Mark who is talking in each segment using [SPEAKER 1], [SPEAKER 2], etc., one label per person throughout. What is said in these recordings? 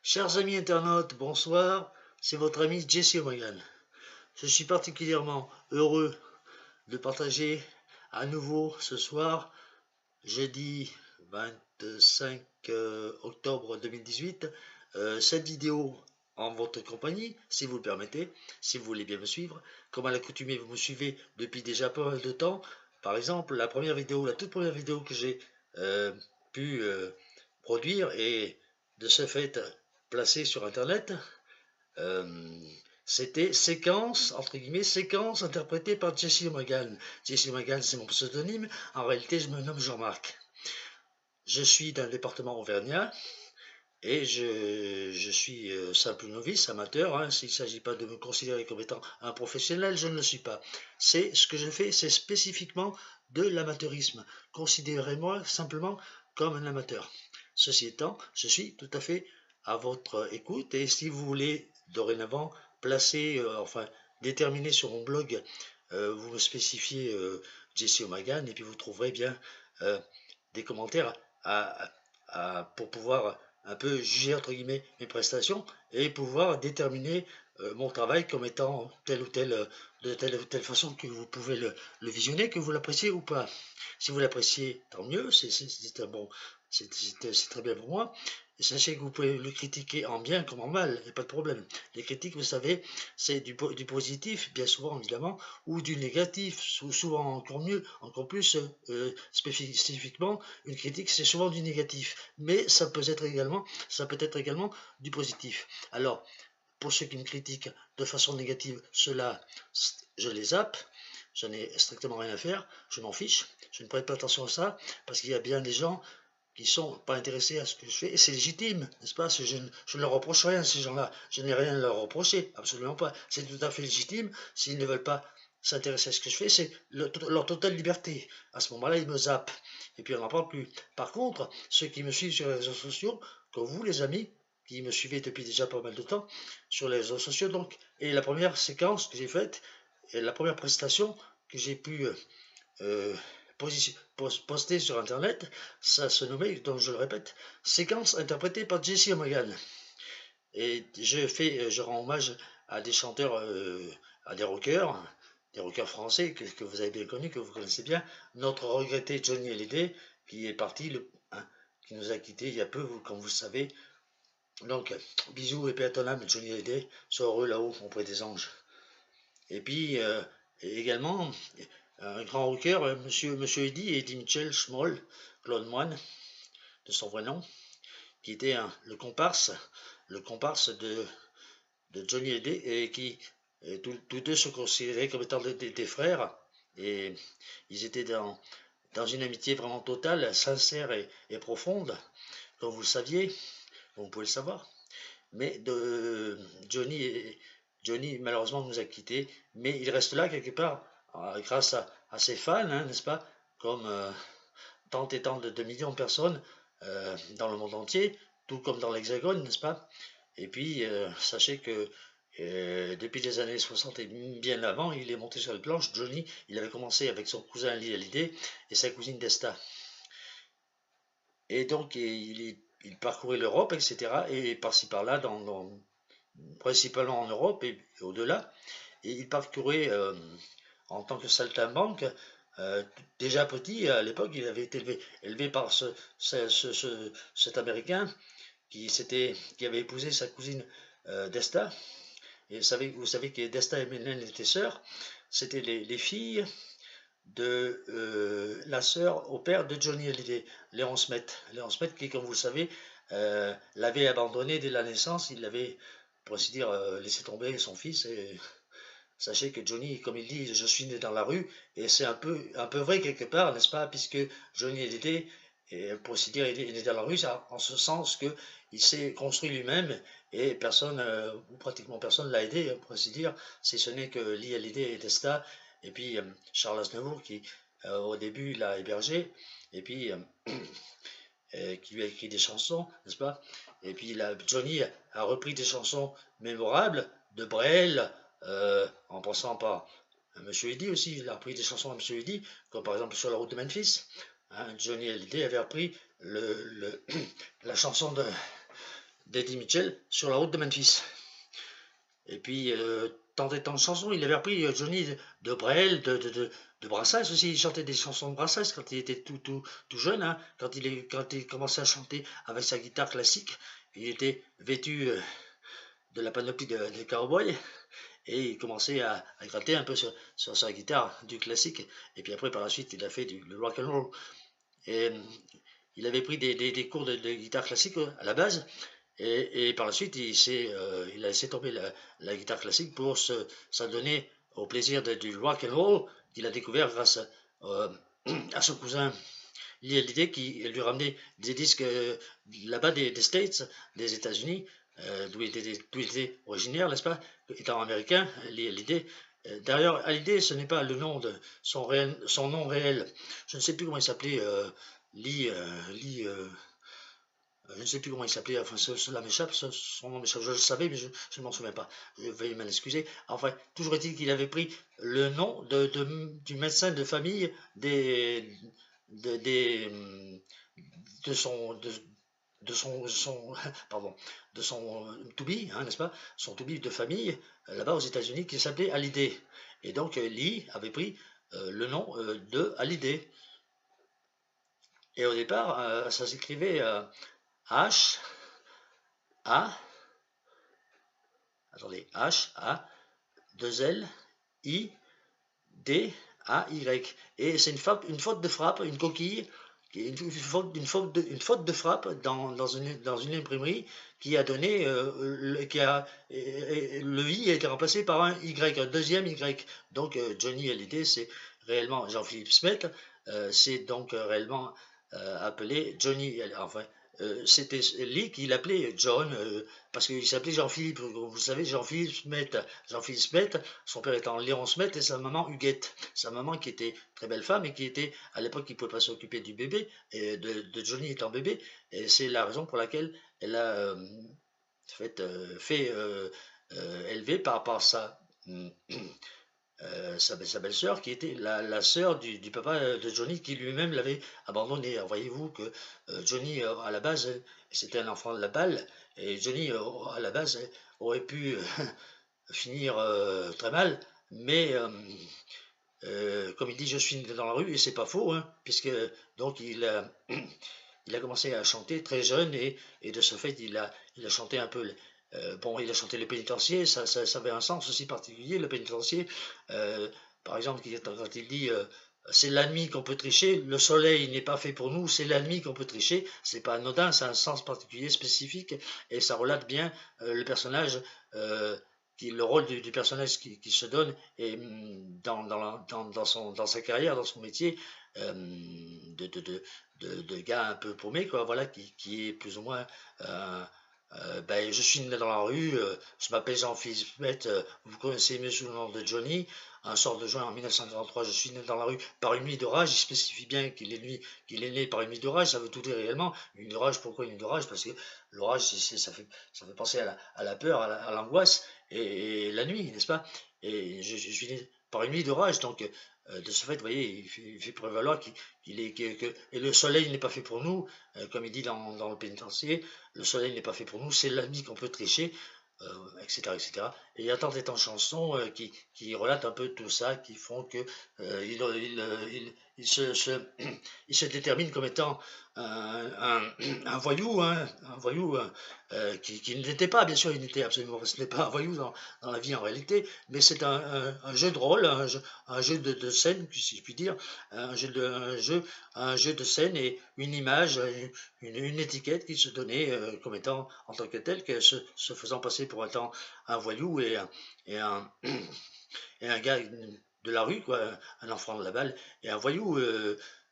[SPEAKER 1] Chers amis internautes, bonsoir, c'est votre ami Jesse O'Magan. Je suis particulièrement heureux de partager à nouveau ce soir, jeudi 25 octobre 2018, cette vidéo en votre compagnie, si vous le permettez, si vous voulez bien me suivre. Comme à l'accoutumée, vous me suivez depuis déjà pas mal de temps. Par exemple, la toute première vidéo que j'ai pu produire et de ce fait placée sur internet, c'était séquence, entre guillemets, séquence interprétée par Jesse O'Magan. Jesse O'Magan, c'est mon pseudonyme. En réalité, je me nomme Jean-Marc. Je suis d'un département auvergnat et je suis simple novice, amateur. Hein. S'il ne s'agit pas de me considérer comme étant un professionnel, je ne le suis pas. C'est ce que je fais, c'est spécifiquement de l'amateurisme. Considérez-moi simplement comme un amateur. Ceci étant, je suis tout à fait à votre écoute et si vous voulez dorénavant placer, enfin déterminer sur mon blog, vous me spécifiez Jesse O'Magan et puis vous trouverez bien des commentaires pour pouvoir un peu juger entre guillemets mes prestations et pouvoir déterminer mon travail comme étant de telle ou telle façon que vous pouvez le visionner, que vous l'appréciez ou pas. Si vous l'appréciez, tant mieux, c'est bon, c'est très bien pour moi. Et sachez que vous pouvez le critiquer en bien comme en mal, il n'y a pas de problème. Les critiques, vous savez, c'est du positif, bien souvent évidemment, ou du négatif, souvent encore mieux, encore plus spécifiquement, une critique, c'est souvent du négatif, mais ça peut être également du positif. Alors, pour ceux qui me critiquent de façon négative, ceux-là, je les zappe, je n'ai strictement rien à faire, je m'en fiche, je ne prête pas attention à ça, parce qu'il y a bien des gens qui ne sont pas intéressés à ce que je fais, et c'est légitime, n'est-ce pas? Je ne leur reproche rien, ces gens-là, je n'ai rien à leur reprocher, absolument pas, c'est tout à fait légitime, s'ils ne veulent pas s'intéresser à ce que je fais, c'est leur totale liberté, à ce moment-là, ils me zappent, et puis on n'en parle plus. Par contre, ceux qui me suivent sur les réseaux sociaux, comme vous les amis, qui me suivez depuis déjà pas mal de temps, sur les réseaux sociaux donc, et la première séquence que j'ai faite, et la première prestation que j'ai pu euh, poster sur internet, ça se nommait, donc je le répète, séquence interprétée par Jesse O'Magan. Et je rends hommage à des chanteurs, à des rockers français que vous avez bien connus, que vous connaissez bien. Notre regretté Johnny Hallyday, qui est parti, qui nous a quittés il y a peu, comme vous le savez. Donc, bisous et paix à ton âme, Johnny Hallyday, sois heureux là-haut, auprès des anges. Et puis, également, un grand rocker, Monsieur Eddie Mitchell Schmoll, Claude Moine, de son vrai nom, qui était le comparse de Johnny Hallyday, et qui, tous deux se considéraient comme étant des frères, et ils étaient dans une amitié vraiment totale, sincère et profonde, comme vous le saviez, comme vous pouvez le savoir. Mais Johnny malheureusement nous a quittés, mais il reste là quelque part grâce à ses fans, hein, n'est-ce pas? Comme tant et tant de millions de personnes dans le monde entier, tout comme dans l'Hexagone, n'est-ce pas? Et puis sachez que depuis les années 60 et bien avant, il est monté sur les planches. Johnny, il avait commencé avec son cousin Lee Hallyday et sa cousine Desta. Et donc il parcourait l'Europe, etc. Et par-ci par-là, principalement en Europe et au-delà. Et il parcourait en tant que saltimbanque. Déjà petit, à l'époque, il avait été élevé par cet Américain qui avait épousé sa cousine Desta. Et vous savez que Desta et Mylène étaient sœurs. C'était les filles de la sœur au père de Johnny Hallyday, Léon Smet. Léon Smet qui, comme vous le savez, l'avait abandonné dès la naissance. Il l'avait, pour ainsi dire, laissé tomber son fils. Et sachez que Johnny, comme il dit, je suis né dans la rue, et c'est un peu vrai quelque part, n'est-ce pas, puisque Johnny Hallyday, pour ainsi dire, il est né dans la rue, en ce sens qu'il s'est construit lui-même, et personne, ou pratiquement personne, l'a aidé, pour ainsi dire, si ce n'est que Lee Hallyday et Testa, et puis Charles Aznavour, qui au début l'a hébergé, et puis qui lui a écrit des chansons, n'est-ce pas? Et puis Johnny a repris des chansons mémorables de Brel, en passant par Monsieur Eddy aussi, il a repris des chansons de Monsieur Eddy, comme par exemple Sur la route de Memphis. Hein, Johnny Hallyday avait repris la chanson d'Eddie Mitchell sur la route de Memphis. Et puis, dans des temps de chansons, il avait repris Johnny de Brel, de Brassens aussi. Il chantait des chansons de Brassens quand il était tout jeune, hein, quand il commençait à chanter avec sa guitare classique. Il était vêtu de la panoplie des cowboys et il commençait à gratter un peu sur sa guitare du classique. Et puis après, par la suite, il a fait du rock and roll. Et il avait pris des cours de guitare classique à la base. Et par la suite, il a laissé tomber la guitare classique pour s'adonner au plaisir du rock and roll qu'il a découvert grâce à son cousin Lee Hallyday qui lui ramenait des disques là-bas des States, des États-Unis, d'où il était originaire, n'est-ce pas, étant américain, Lee Hallyday. D'ailleurs, Hallyday, ce n'est pas le nom de son nom réel. Je ne sais plus comment il s'appelait, Lee, je ne sais plus comment il s'appelait, enfin cela m'échappe, son nom m'échappe, je le savais, mais je ne m'en souviens pas. Je vais m'en excuser. Enfin, toujours est-il qu'il avait pris le nom du médecin de famille de pardon, de son to-be, hein, n'est-ce pas, son to-be de famille, là-bas aux États-Unis, qui s'appelait Hallyday. Et donc, Lee avait pris le nom de Hallyday. Et au départ, ça s'écrivait H, A, attendez, H, A, 2 L, I, D, A, Y. Et c'est une faute de frappe, une coquille, une faute de frappe dans une imprimerie qui a donné, le I a été remplacé par un Y, un deuxième Y. Donc Johnny Hallyday, c'est réellement Jean-Philippe Smet, c'est donc réellement appelé Johnny, enfin, c'était Lee qui l'appelait John, parce qu'il s'appelait Jean-Philippe. Vous savez, Jean-Philippe Smet. Jean-Philippe Smet, son père étant Léon Smet et sa maman Huguette. Sa maman qui était très belle femme et qui était, à l'époque, qui ne pouvait pas s'occuper du bébé, et de Johnny étant bébé. Et c'est la raison pour laquelle elle a fait élever par sa belle-sœur qui était la sœur du papa de Johnny qui lui-même l'avait abandonné. Voyez-vous que Johnny à la base c'était un enfant de la balle et Johnny à la base aurait pu finir très mal, mais comme il dit je suis né dans la rue et c'est pas faux, hein, puisque donc il a commencé à chanter très jeune et de ce fait il a chanté un peu bon, il a chanté le pénitencier, ça avait un sens aussi particulier, le pénitencier. Par exemple, quand il dit c'est la nuit qu'on peut tricher, le soleil n'est pas fait pour nous, c'est la nuit qu'on peut tricher, c'est pas anodin, c'est un sens particulier, spécifique, et ça relate bien le personnage, le rôle du personnage qui se donne et dans sa carrière, dans son métier, de gars un peu paumé, quoi, voilà, qui est plus ou moins ben, je suis né dans la rue, je m'appelle Jean-Philippe Smet, vous connaissez mieux sous le nom de Johnny. Un soir de juin en 1943, je suis né dans la rue par une nuit d'orage. Il spécifie bien qu'il est né par une nuit d'orage. Ça veut tout dire réellement. Une nuit d'orage, pourquoi une nuit d'orage? Parce que l'orage, ça fait penser à la peur, à l'angoisse et la nuit, n'est-ce pas? Et je suis né par une nuit d'orage, donc de ce fait, vous voyez, il fait prévaloir et le soleil n'est pas fait pour nous, comme il dit dans le pénitencier, le soleil n'est pas fait pour nous, c'est la nuit qu'on peut tricher, etc., etc. Et il y a tant et tant de chansons qui relatent un peu tout ça, qui font que il se détermine comme étant un voyou, hein, un voyou qui ne l'était pas, bien sûr, il n'était absolument ce n'est pas un voyou dans la vie en réalité, mais c'est un jeu de rôle, un jeu de scène, si je puis dire, un jeu de scène et une image, une étiquette qu'il se donnait comme étant en tant que tel, que se faisant passer pour étant un voyou et un, et un gars de la rue, quoi, un enfant de la balle, et un voyou,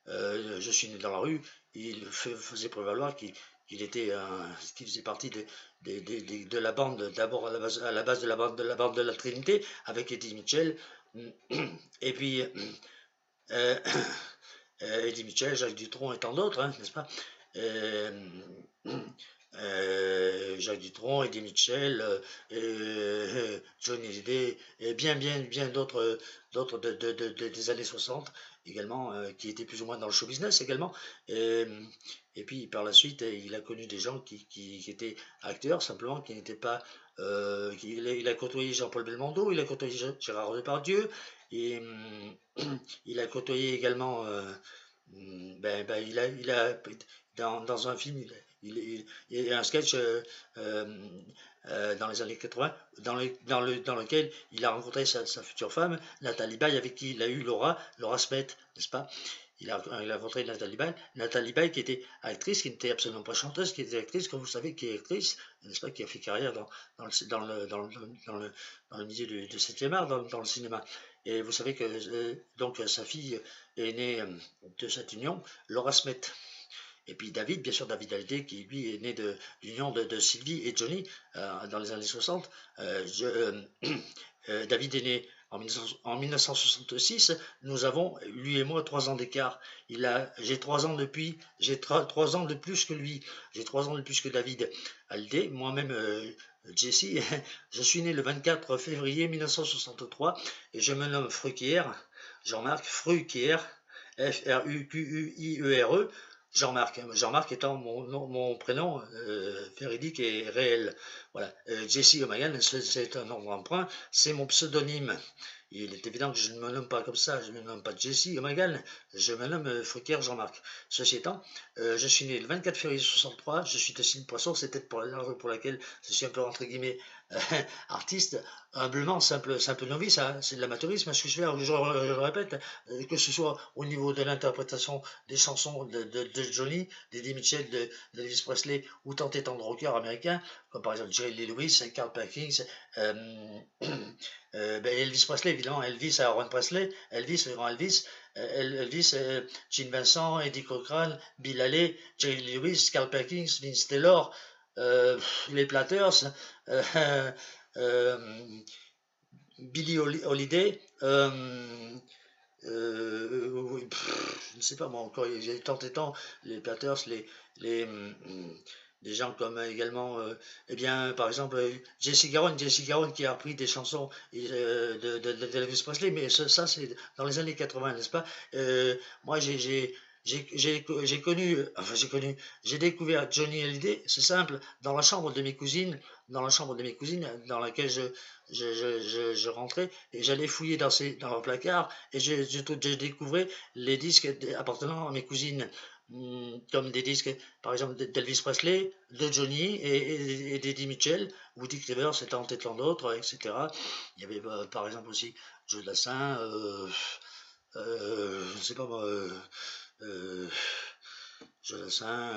[SPEAKER 1] je suis né dans la rue, il faisait prévaloir qu'il faisait partie de la bande, d'abord à la base de la bande de la Trinité, avec Eddie Mitchell, et puis Eddie Mitchell, Jacques Dutronc et tant d'autres, hein, n'est-ce pas? Jacques Dutronc, Eddie Mitchell, Johnny Hallyday, et bien d'autres des années 60 également, qui étaient plus ou moins dans le show business également. Et puis par la suite, il a connu des gens qui étaient acteurs, simplement, qui n'étaient pas... il a côtoyé Jean-Paul Belmondo, il a côtoyé Gérard Depardieu, et il a côtoyé également... il a dans un film, il y a un sketch dans les années 80 dans lequel il a rencontré sa future femme, Nathalie Baye, avec qui il a eu Laura Smet, n'est-ce pas? Il a rencontré Nathalie Baye qui était actrice, qui n'était absolument pas chanteuse, qui était actrice, comme vous savez, qui est actrice, n'est-ce pas, qui a fait carrière dans le milieu du 7e art, dans le cinéma. Et vous savez que donc sa fille est née de cette union, Laura Smet. Et puis David, bien sûr, David Hallyday, qui lui est né de l'union de Sylvie et Johnny dans les années 60. David est né en 1966. Nous avons, lui et moi, 3 ans d'écart. J'ai 3 ans j'ai 3 ans de plus que lui. J'ai 3 ans de plus que David Hallyday. Moi-même, Jesse, je suis né le 24 février 1963 et je me nomme Fruquier, Jean-Marc Fruquier, F-R-U-Q-U-I-E-R-E. Jean-Marc étant mon prénom véridique et réel. Voilà. Jesse O'Magan, c'est un nom d'emprunt, c'est mon pseudonyme. Il est évident que je ne me nomme pas comme ça, je ne me nomme pas Jesse O'Magan, je me nomme Fruquier Jean-Marc. Ceci étant, je suis né le 24 février 63, je suis de signe poisson, c'est peut-être pour laquelle je suis un peu entre guillemets artiste, humblement, simple novice, hein, c'est de l'amateurisme, ce que je fais, je le répète, que ce soit au niveau de l'interprétation des chansons de Johnny, d'Eddie Mitchell, d'Elvis Presley, ou tant et tant de rockers américains, comme par exemple Jerry Lee Lewis, Carl Perkins, Elvis Presley, évidemment, Elvis, Aaron Presley, Elvis, le grand Elvis, Gene Vincent, Eddie Cochran, Bill Haley, Jerry Lee Lewis, Carl Perkins, Vince Taylor, les Platters, Billie Holiday, oui, je ne sais pas moi encore, j'ai tant et tant, les Platters, des gens comme également, eh bien, par exemple, Jesse Garon qui a repris des chansons d'Elvis Presley, mais ça c'est dans les années 80, n'est-ce pas? Moi j'ai connu, j'ai découvert Johnny Hallyday, c'est simple, dans la chambre de mes cousines, dans laquelle je rentrais et j'allais fouiller dans leur placard et je découvrais les disques appartenant à mes cousines, comme des disques par exemple d'Elvis Presley, de Johnny et d'Eddie Mitchell, Woody Rivers et tant d'autres, etc. Il y avait par exemple aussi Joe Dassin, je ne sais pas moi, Joe Dassin,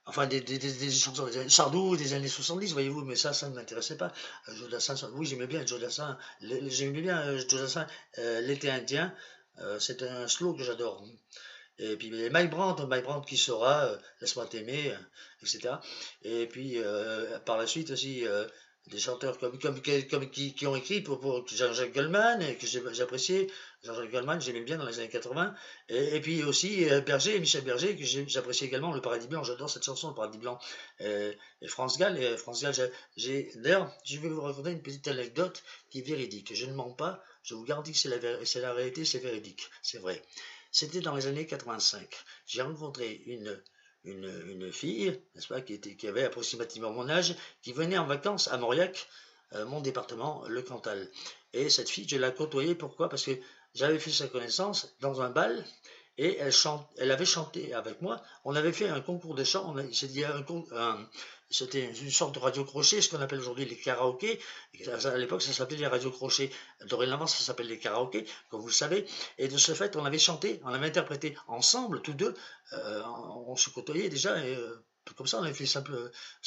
[SPEAKER 1] enfin des chansons Sardou des années 70, voyez-vous, mais ça ne m'intéressait pas. Joe Dassin, oui, j'aimais bien Joe Dassin, l'été indien, c'est un slow que j'adore. Et puis Mike Brandt qui sera, laisse-moi t'aimer, etc. Et puis par la suite aussi des chanteurs qui ont écrit pour Jean-Jacques Goldman, et que j'appréciais. Jean-Jacques Goldman, j'aimais bien dans les années 80. Et puis aussi Michel Berger, que j'appréciais également, Le Paradis Blanc, j'adore cette chanson, Le Paradis Blanc. Et France Gall, d'ailleurs, je vais vous raconter une petite anecdote qui est véridique. Je ne mens pas, je vous garantis que c'est la réalité, c'est véridique, c'est vrai. C'était dans les années 85. J'ai rencontré une fille, n'est-ce pas, qui avait approximativement mon âge, qui venait en vacances à Mauriac, mon département, le Cantal. Et cette fille, je la côtoyais, pourquoi? Parce que j'avais fait sa connaissance dans un bal, et elle avait chanté avec moi. On avait fait un concours de chant, c'était une sorte de radio crochet, ce qu'on appelle aujourd'hui les karaokés. À l'époque, ça s'appelait les radios crochets. Dorénavant, ça s'appelle les karaokés, comme vous le savez. Et de ce fait, on avait chanté, on avait interprété ensemble, tous deux. On se côtoyait déjà, et comme ça, on avait fait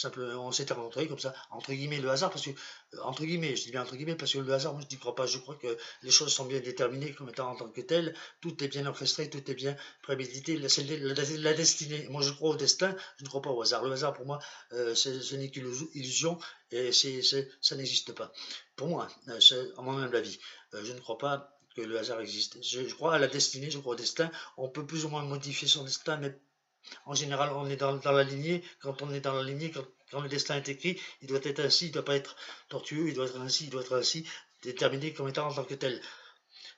[SPEAKER 1] on s'était rencontrés comme ça, entre guillemets, le hasard, parce que, entre guillemets, je dis bien entre guillemets, parce que le hasard, moi, je n'y crois pas. Je crois que les choses sont bien déterminées comme étant en tant que telles. Tout est bien orchestré, tout est bien prémédité. C'est la destinée. Moi, je crois au destin, je ne crois pas au hasard. Le hasard, pour moi, ce n'est qu'une illusion et ça n'existe pas. Pour moi, à moi-même la vie, je ne crois pas que le hasard existe. Je crois à la destinée, je crois au destin. On peut plus ou moins modifier son destin, mais En général, on est dans la lignée. Quand on est dans la lignée, quand le destin est écrit, il doit être ainsi, il ne doit pas être tortueux, il doit être ainsi, il doit être ainsi, déterminé comme étant en tant que tel.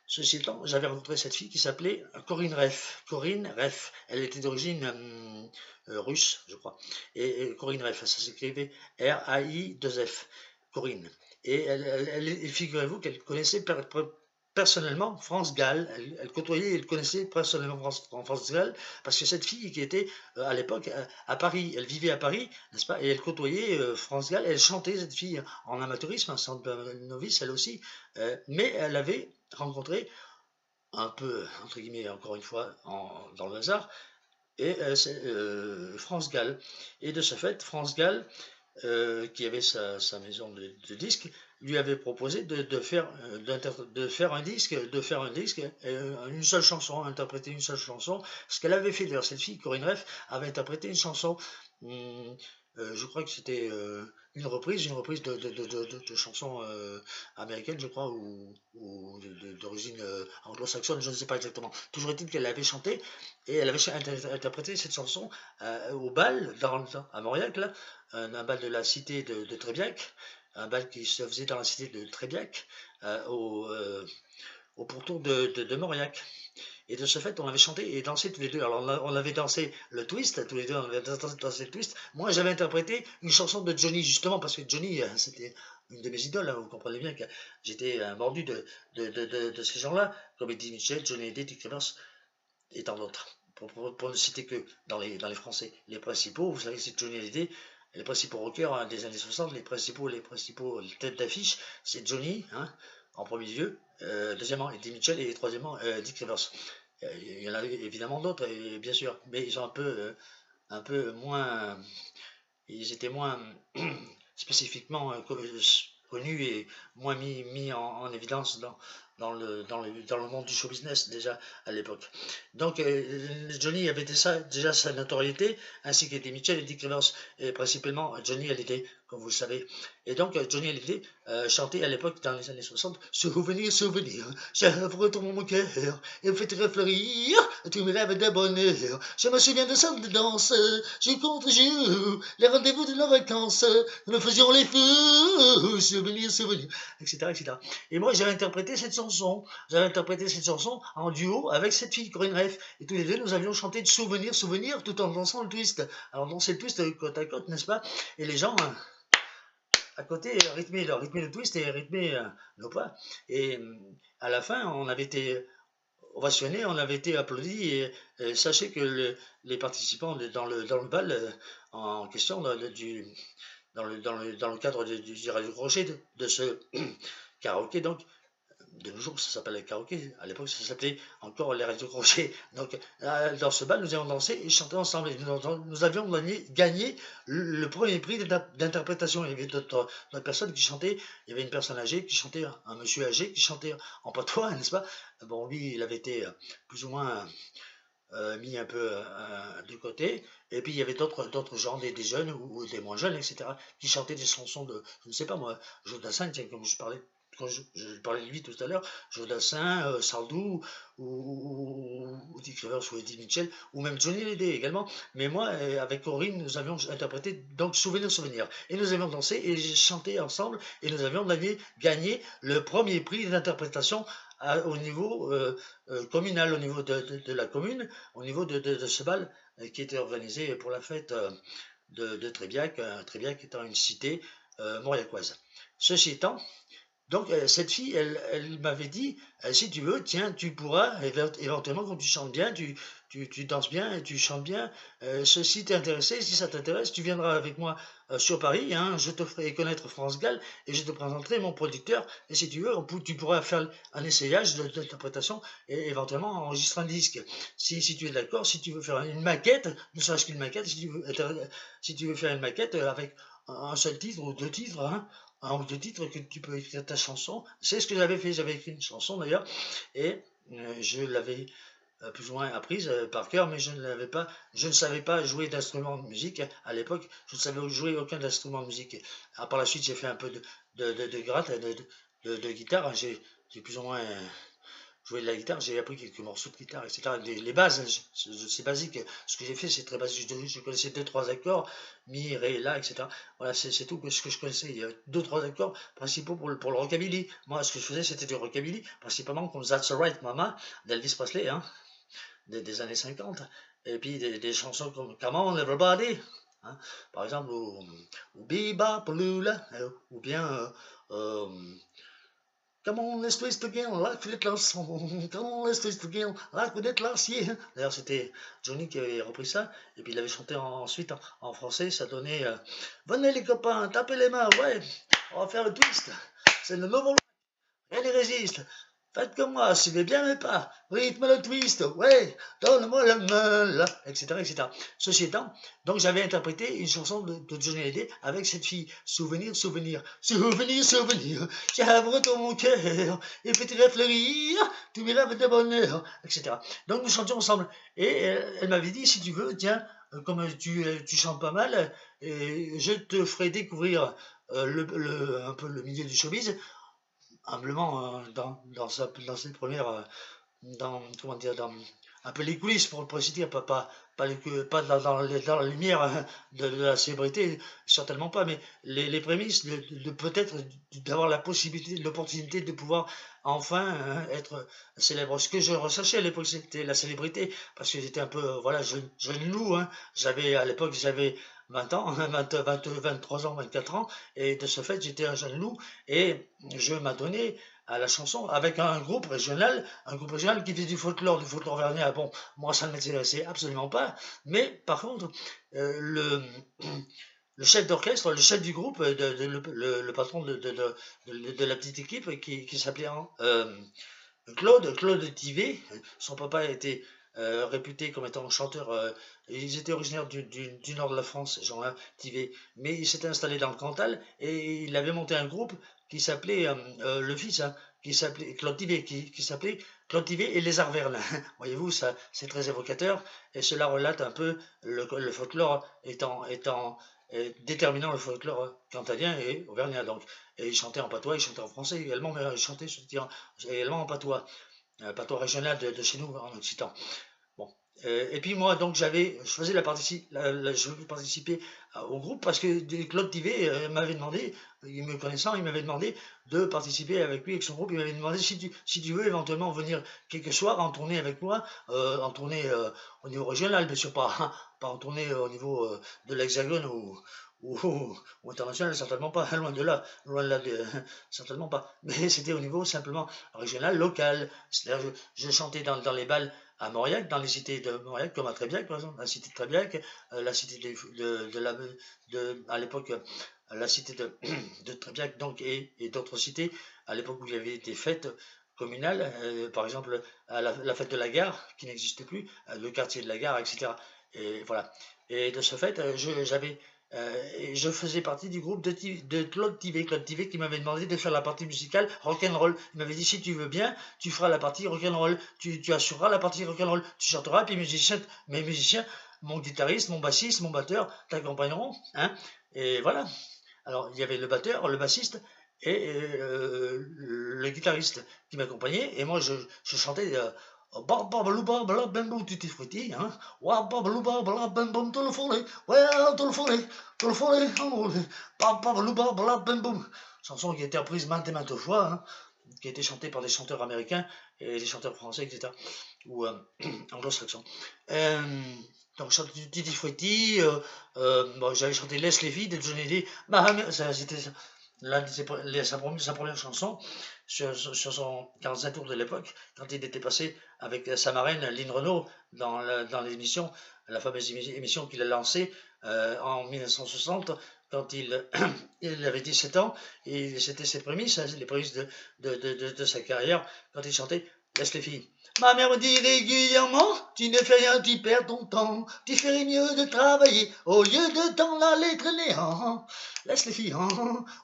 [SPEAKER 1] Ceci étant, j'avais rencontré cette fille qui s'appelait Corinne Reff. Corinne Reff, elle était d'origine russe, je crois. Et Corinne Reff, ça s'écrivait R-A-I-2-F. Corinne. Et figurez-vous qu'elle connaissait personnellement France Gall. Elle côtoyait, elle connaissait personnellement France Gall, parce que cette fille qui était à l'époque à Paris, elle vivait à Paris, n'est-ce pas, et elle côtoyait France Gall, elle chantait, cette fille, en amateurisme, en novice, elle aussi, mais elle avait rencontré un peu, entre guillemets, encore une fois, dans le hasard, et France Gall. Et de ce fait, France Gall, qui avait sa maison de disques, lui avait proposé de faire un disque, une seule chanson, interpréter une seule chanson. Ce qu'elle avait fait d'ailleurs, cette fille, Corinne Reff, avait interprété une chanson. Je crois que c'était une reprise de chansons américaines, je crois, ou d'origine anglo-saxonne, je ne sais pas exactement. Toujours est-il qu'elle l'avait chantée et elle avait interprété cette chanson au bal à Mauriac, là, un bal de la cité de Trébiac, un bal qui se faisait dans la cité de Trébiac, au pourtour de Mauriac. Et de ce fait, on avait chanté et dansé tous les deux. Alors, on avait dansé le twist, tous les deux, on avait dansé le twist. Moi, j'avais interprété une chanson de Johnny, justement, parce que Johnny, c'était une de mes idoles. Hein, vous comprenez bien que j'étais mordu de ces gens-là, comme Eddie Mitchell, Johnny Hallyday, Dick Rivers et tant d'autres. Pour ne citer que dans les Français, les principaux, vous savez, c'est Johnny Hallyday, les principaux rockers hein, des années 60, les principaux têtes d'affiche, c'est Johnny, hein, en premier lieu, deuxièmement Eddie Mitchell et troisièmement Dick Rivers. Il y en a évidemment d'autres, bien sûr, mais ils sont un peu moins, ils étaient moins spécifiquement connus et moins mis en évidence dans le monde du show business déjà à l'époque. Donc Johnny avait déjà sa notoriété, ainsi qu'Eddie Mitchell et Dick Rivers, et principalement Johnny Hallyday, comme vous le savez. Et donc Johnny Hallyday chantait à l'époque, dans les années 60, Souvenir, souvenir, je retourne mon cœur, et me fait refleurir tous mes rêves de bonheur. Je me souviens de cette danse, je compte jour, les rendez-vous de nos vacances, nous faisions les feux, souvenir, souvenir, etc., etc. Et moi, j'avais interprété cette chanson. En duo avec cette fille, Corinne Reff. Et tous les deux, nous avions chanté de Souvenir, Souvenir, tout en dansant le twist. Alors, danser le twist côte à côte, n'est-ce pas? Et les gens à côté rythmaient le twist et rythmaient nos pas. Et à la fin, on avait été ovationné, on avait été applaudi. Et sachez que les participants dans le bal en question, dans le cadre du radio crochet de ce karaoké, donc, de nos jours, ça s'appelle le karaoké. À l'époque, ça s'appelait encore les radios crochets. Donc, dans ce bal, nous avons dansé et chanté ensemble. Et nous avions gagné le premier prix d'interprétation. Il y avait d'autres personnes qui chantaient. Il y avait une personne âgée qui chantait, un monsieur âgé qui chantait en patois, n'est-ce pas? Bon, lui, il avait été plus ou moins mis un peu de côté. Et puis, il y avait d'autres gens, des jeunes ou des moins jeunes, etc., qui chantaient des chansons de, je ne sais pas moi, Jodassin, comme je parlais quand je parlais de lui tout à l'heure, Jodassin, Sardou, ou Dick Rivers, ou Eddie Mitchell, ou même Johnny Hallyday également. Mais moi, avec Corinne, nous avions interprété donc Souvenir, Souvenir. Et nous avions dansé et chanté ensemble, et nous avions gagné le premier prix d'interprétation au niveau communal, au niveau de la commune, au niveau de ce bal qui était organisé pour la fête de Trébiac, Trébiac étant une cité mauriacoise. Ceci étant, donc cette fille, elle m'avait dit, si tu veux, tiens, tu pourras, éventuellement, quand tu chantes bien, tu danses bien et tu chantes bien, si t'es intéressé, si ça t'intéresse, tu viendras avec moi sur Paris, hein, je te ferai connaître France Gall et je te présenterai mon producteur, et si tu veux, tu pourras faire un essayage d'interprétation et éventuellement enregistrer un disque. Si tu es d'accord, si tu veux faire une maquette, ne serait-ce qu'une maquette, si tu veux faire une maquette avec un seul titre ou deux titres, hein, un ou deux titres que tu peux écrire ta chanson. C'est ce que j'avais fait, j'avais écrit une chanson d'ailleurs, et je l'avais plus ou moins apprise par cœur, mais je ne savais pas jouer d'instrument de musique à l'époque, je ne savais jouer aucun instrument de musique. Alors, par la suite, j'ai fait un peu de gratte, de guitare, j'ai plus ou moins jouer de la guitare, j'ai appris quelques morceaux de guitare, etc. Les bases, c'est basique. Ce que j'ai fait, c'est très basique. Je connaissais 2-3 accords, mi, ré, la, etc. Voilà, c'est tout ce que je connaissais. Il y a 2-3 accords principaux pour le rockabilly. Moi, ce que je faisais, c'était du rockabilly, principalement comme That's Alright Mama d'Elvis Presley, hein, des années 50. Et puis des chansons comme Come On Everybody, hein, par exemple, ou Bebop Lula, ou bien euh, Come on, let's twist again, like we did last song. Come on, let's twist again, like we did last year. D'ailleurs, c'était Johnny qui avait repris ça, et puis il avait chanté ensuite en français. Ça donnait venez les copains, tapez les mains, ouais, on va faire le twist. C'est le nouveau, rien n'y résiste. Faites comme moi, suivez bien mes pas, rythme le twist, ouais, donne-moi la main, là, etc., etc. Ceci étant, donc j'avais interprété une chanson de Johnny Hallyday avec cette fille, souvenir, souvenir, souvenir, souvenir, j'avoue dans mon cœur, et fait-il réfléchir, tous mes rêves de bonheur, etc. Donc nous chantions ensemble, et elle m'avait dit, si tu veux, tiens, comme tu chantes pas mal, je te ferai découvrir un peu le milieu du showbiz, humblement dans ses premières, comment dire, dans un peu les coulisses pour citer, pas dans la lumière de la célébrité, certainement pas, mais les prémices de peut-être d'avoir la possibilité, l'opportunité de pouvoir enfin être célèbre. Ce que je recherchais à l'époque, c'était la célébrité, parce que j'étais un peu, voilà, jeune loup, hein. À l'époque, j'avais 20 ans, 23 ans, 24 ans, et de ce fait, j'étais un jeune loup, et je m'adonnais à la chanson avec un groupe régional qui faisait du folklore vergnat. Bon, moi ça ne m'intéressait absolument pas, mais par contre, le chef d'orchestre, le chef du groupe, le patron de la petite équipe qui s'appelait Claude Tivet, son papa était réputé comme étant chanteur, ils étaient originaires du nord de la France, Jean Tivet, mais il s'était installé dans le Cantal et il avait monté un groupe qui s'appelait, le fils, hein, qui s'appelait Claude Tivet, qui s'appelait Claude Tivet et les Arts Verlin. Voyez-vous, ça c'est très évocateur et cela relate un peu le folklore déterminant le folklore cantalien et auvergnat donc. Et il chantait en patois, il chantait en français également, mais il chantait également en patois. Patois régional de chez nous en Occitan. Bon. Et puis moi, donc je participais au groupe parce que Claude Tivet m'avait demandé, me connaissant, il m'avait demandé de participer avec lui, avec son groupe. Il m'avait demandé si tu veux éventuellement venir quelques soirs en tournée avec moi, en tournée au niveau régional, bien sûr, pas en tournée au niveau de l'Hexagone ou international, certainement pas, loin de là, certainement pas. Mais c'était au niveau simplement régional, local. C'est-à-dire, je chantais dans les balles à Mauriac, dans les cités de Mauriac, comme à Trébiac, par exemple, la cité de Trébiac, la cité à l'époque, la cité de Trébiac, donc, et d'autres cités, à l'époque où il y avait des fêtes communales, par exemple, la fête de la gare, qui n'existe plus, le quartier de la gare, etc. Et voilà. Et de ce fait, je faisais partie du groupe de Claude Tivet qui m'avait demandé de faire la partie musicale rock'n'roll. Il m'avait dit si tu veux bien, tu feras la partie rock'n'roll, tu assureras la partie rock'n'roll, tu chanteras, puis mes musiciens, mon guitariste, mon bassiste, mon batteur t'accompagneront. Hein, et voilà. Alors il y avait le batteur, le bassiste et le guitariste qui m'accompagnait, et moi je chantais. Tutti frutti, hein. Chanson qui a été reprise maintes et maintes fois, hein, qui a été chantée par des chanteurs américains et des chanteurs français, etc. ou anglo-saxons. Donc, je chantais Tutti Frutti, bon, j'avais chanté Laisse les filles de Johnny Hallyday. C'était sa première chanson sur son 45 tours de l'époque, quand il était passé avec sa marraine Lynn Renault dans l'émission, la fameuse émission qu'il a lancée en 1960, quand il avait 17 ans, et c'était ses prémices, hein, les prémices de sa carrière, quand il chantait Laisse les filles. Ma mère me dit régulièrement, tu ne fais rien, tu perds ton temps, tu ferais mieux de travailler au lieu de t'en aller traîner. Laisse les filles,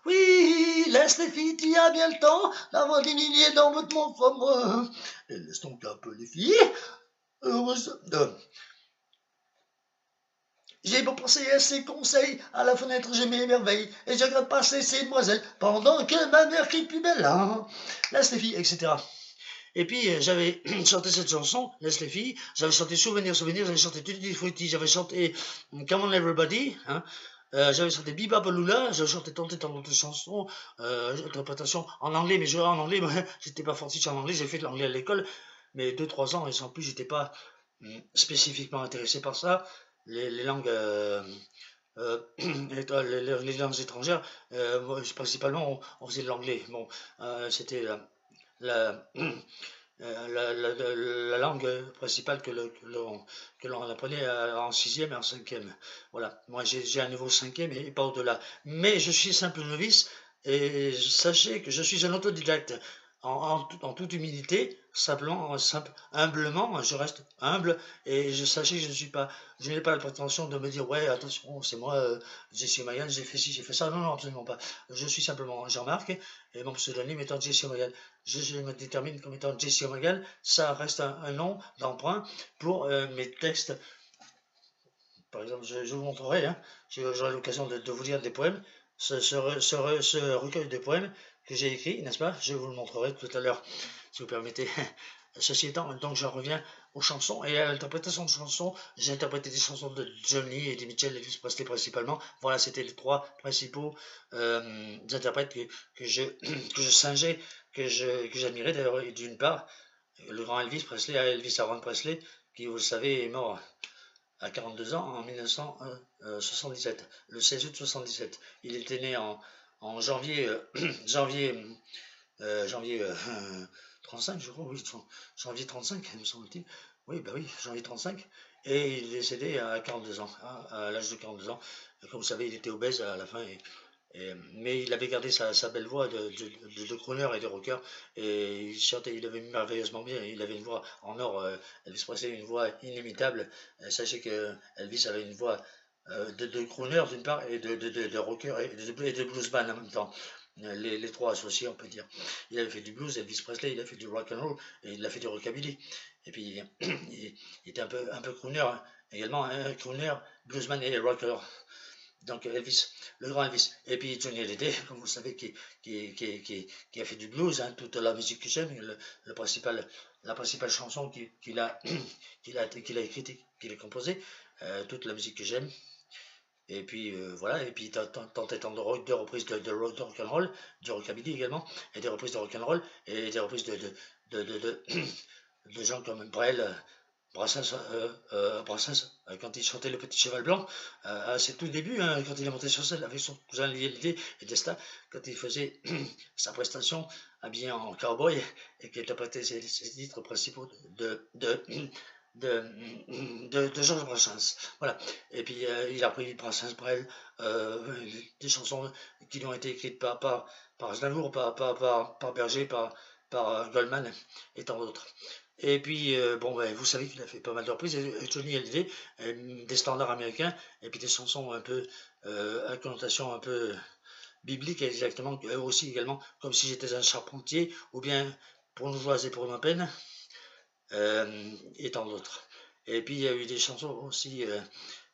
[SPEAKER 1] oui, laisse les filles, tu as bien le temps d'avoir des milliers dans votre monde comme moi. Et laisse donc un peu les filles. J'ai beau penser à ses conseils, à la fenêtre je m'émerveille, et je regarde passer ces demoiselles, pendant que ma mère crie plus belle, laisse les filles, etc. Et puis j'avais chanté cette chanson, Laisse les filles, j'avais chanté Souvenir, Souvenir, j'avais chanté Tutti Frutti, j'avais chanté Come on Everybody, hein, j'avais chanté Biba Balula, j'avais chanté tant et tant d'autres chansons, interprétation en anglais, mais je en anglais, j'étais pas fortiche en anglais, j'ai fait de l'anglais à l'école, mais 2-3 ans, et sans plus, j'étais pas spécifiquement intéressé par ça. Les langues les langues étrangères, principalement on faisait de l'anglais. Bon, c'était la, la langue principale que l'on apprenait en sixième et en cinquième. Voilà, moi j'ai un niveau cinquième et pas au-delà. Mais je suis simple novice et sachez que je suis un autodidacte. En toute humilité, simplement, humblement, je reste humble et sachez que je n'ai pas la prétention de me dire ouais attention c'est moi Jesse Mayan, j'ai fait ci, j'ai fait ça. Non, non, absolument pas. Je suis simplement Jean-Marc et mon pseudonyme étant Jesse Mayan. Je me détermine comme étant Jesse Mayan, ça reste un nom d'emprunt pour mes textes. Par exemple, je vous montrerai, hein, j'aurai l'occasion de vous lire des poèmes, ce recueil de poèmes que j'ai écrit, n'est-ce pas? Je vous le montrerai tout à l'heure, si vous permettez. Ceci étant, donc j'en reviens aux chansons et à l'interprétation de chansons. J'ai interprété des chansons de Johnny et de Mitchell Elvis Presley principalement. Voilà, c'était les trois principaux interprètes que je singeais, que j'admirais d'ailleurs. D'une part, le grand Elvis Presley, Elvis Aaron Presley, qui, vous le savez, est mort à 42 ans en 1977, le 16 août 77. Il était né en janvier, janvier 35, je crois, oui, janvier 35, me semble-t-il. Oui, bah oui, janvier 35. Et il est décédé à 42 ans, à l'âge de 42 ans. Comme vous savez, il était obèse à la fin, mais il avait gardé sa belle voix de crooner et de rocker, et il chantait, il avait merveilleusement bien, il avait une voix en or, Elvis Presley, une voix inimitable. Sachez que Elvis avait une voix de crooner d'une part, et de rocker et de bluesman en même temps. Les trois associés, on peut dire. Il avait fait du blues, Elvis Presley, il a fait du rock and roll, et il a fait du rockabilly. Et puis, il était un peu crooner, hein, également, un crooner, bluesman et rocker. Donc Elvis, le grand Elvis. Et puis Johnny Hallyday, comme vous savez, qui a fait du blues, hein, toute la musique que j'aime, la principale chanson qu'il a, qu'il a écrite, qu'il a composée, toute la musique que j'aime. Et puis voilà, et puis tant et tant de reprises de rock and roll, du rockabilly également, et des reprises de rock and roll, et des reprises de gens comme Brel, Brassens, quand il chantait Le Petit Cheval Blanc, à ses tout débuts, hein, quand il est monté sur scène avec son cousin Lillet et Desta, quand il faisait sa prestation habillé en cowboy et qui interprétait ses titres principaux de Georges Brassens. Voilà. Et puis il a pris Brassens, Brel, des chansons qui lui ont été écrites par Aznavour, par Berger, par Goldman et tant d'autres. Et puis, bon, ben, vous savez qu'il a fait pas mal de reprises, Johnny Hallyday, des standards américains, et puis des chansons un peu à connotation un peu biblique, exactement, aussi également, comme si j'étais un charpentier, ou bien pour nous joie et pour nos peines, et tant d'autres. Et puis, il y a eu des chansons aussi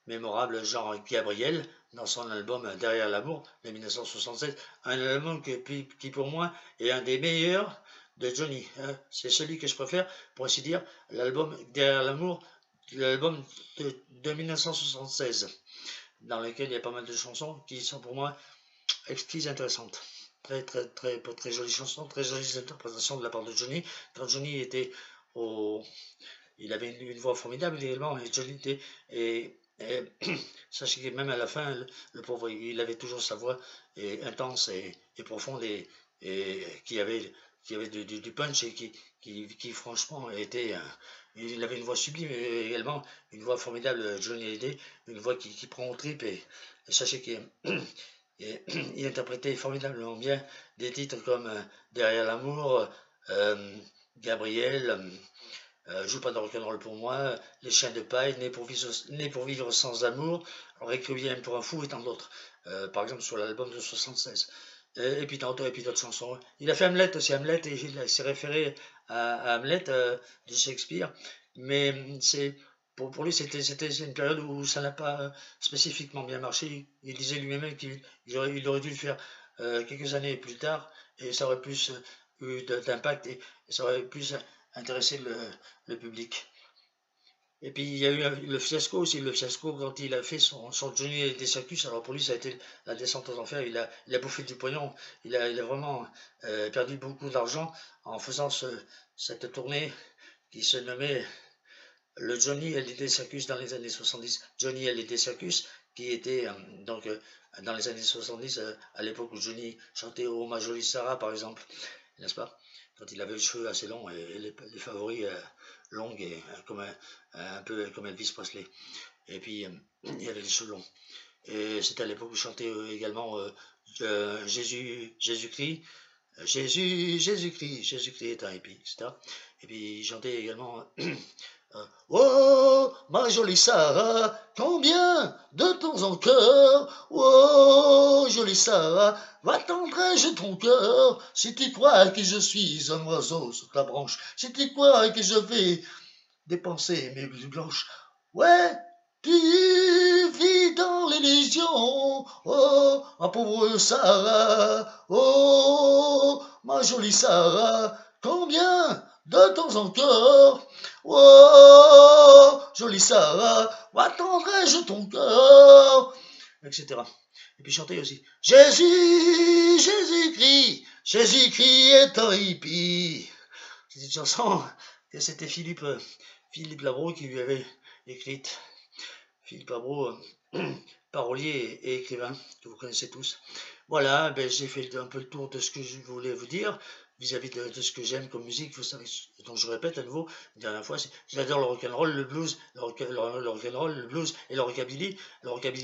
[SPEAKER 1] mémorables, genre Gabriel, dans son album Derrière l'amour de 1967, un album qui pour moi est un des meilleurs de Johnny. C'est celui que je préfère, pour ainsi dire, l'album Derrière l'amour, l'album de 1976, dans lequel il y a pas mal de chansons qui sont pour moi exquises intéressantes. Très jolies chansons, très jolies interprétations de la part de Johnny. Quand Johnny était au... Il avait une voix formidable également, et Johnny était... Et sachez que même à la fin, le pauvre, il avait toujours sa voix intense et profonde et qui avait du punch et qui franchement était... il avait une voix sublime et également une voix formidable, Johnny Hallyday, une voix qui prend au tripes et sachez qu'il il interprétait formidablement bien des titres comme Derrière l'amour, Gabriel, Joue pas de rock'n'roll pour moi, Les chiens de paille, Né pour vivre sans amour, Requiem pour un fou et tant d'autres. Par exemple sur l'album de 76. Et puis d'autres chansons. Il a fait Hamlet aussi, Hamlet, et il s'est référé à Hamlet de Shakespeare. Mais pour lui, c'était une période où ça n'a pas spécifiquement bien marché. Il disait lui-même qu'il aurait dû le faire quelques années plus tard, et ça aurait plus eu d'impact et ça aurait plus intéressé le public. Et puis il y a eu le fiasco aussi, le fiasco quand il a fait son Johnny et des Circus. Alors pour lui ça a été la descente aux enfers, il a bouffé du pognon, il a vraiment perdu beaucoup d'argent en faisant cette tournée qui se nommait le Johnny Hallyday Circus dans les années 70. Johnny Hallyday Circus qui était dans les années 70, à l'époque où Johnny chantait Oh ma jolie Sarah par exemple, n'est-ce pas? Quand il avait les cheveux assez longs et les favoris longues et comme un peu comme Elvis Presley. Et puis il avait les cheveux longs. Et c'était à l'époque où je chantais également Jésus-Christ. Jésus-Christ, Jésus-Christ est un hippie, etc. Et puis chantais également Oh, ma jolie Sarah, combien de temps encore? Oh, jolie Sarah, va tendrai-je ton cœur? Si tu crois que je suis un oiseau sur ta branche, si tu crois que je vais dépenser mes blues blanches, ouais, tu vis dans l'illusion. Oh, ma pauvre Sarah, oh, ma jolie Sarah, combien de temps encore? Oh, jolie Sarah, attendrai-je ton cœur? Etc. Et puis chanter aussi. Jésus, Jésus-Christ, Jésus-Christ est un hippie. C'est une chanson que c'était Philippe Labro qui lui avait écrite. Philippe Labro, parolier et écrivain, que vous connaissez tous. Voilà, ben, j'ai fait un peu le tour de ce que je voulais vous dire vis-à-vis de ce que j'aime comme musique. Vous savez, donc je répète à nouveau, une dernière fois, j'adore le rock'n'roll, le blues, le rock'n'roll, le blues et le rockabilly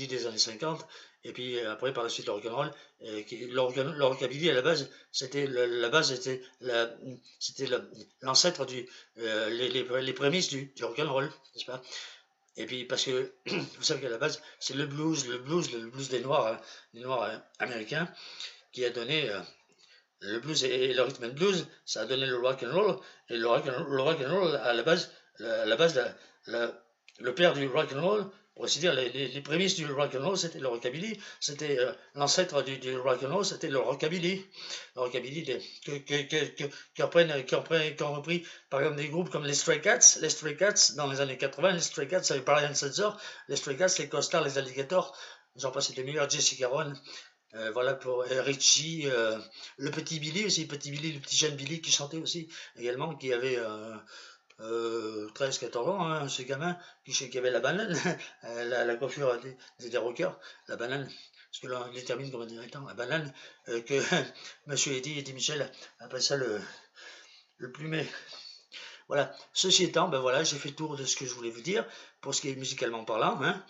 [SPEAKER 1] des années 50. Et puis après, par la suite, le rock'n'roll. Le rockabilly, à la base, c'était l'ancêtre les prémices du rock'n'roll, n'est-ce pas? Et puis parce que vous savez qu'à la base, c'est le blues des Noirs, américains, qui a donné le blues et le rhythm and blues, ça a donné le rock and roll. Et le rock and roll à la base, le père du rock and roll, pour ainsi dire, les prémices du rock and roll, c'était le rockabilly. C'était l'ancêtre du rock and roll, c'était le rockabilly. Le rockabilly qui ont repris par exemple des groupes comme les Stray Cats. Les Stray Cats dans les années 80, les Stray Cats avec Brian Setzer, les Stray Cats, les Costards, les Alligators, j'en passe les meilleurs, Jesse Caron. Voilà pour Richie, le petit Billy aussi, petit Billy, le petit jeune Billy qui chantait aussi également, qui avait 13-14 ans, hein, ce gamin qui avait la banane, la coiffure des rockers, la banane, parce que là on détermine comme un directeur, la banane, que Monsieur Eddie Michel appelle ça le plumet. Voilà, ceci étant, ben voilà, j'ai fait le tour de ce que je voulais vous dire, pour ce qui est musicalement parlant, hein.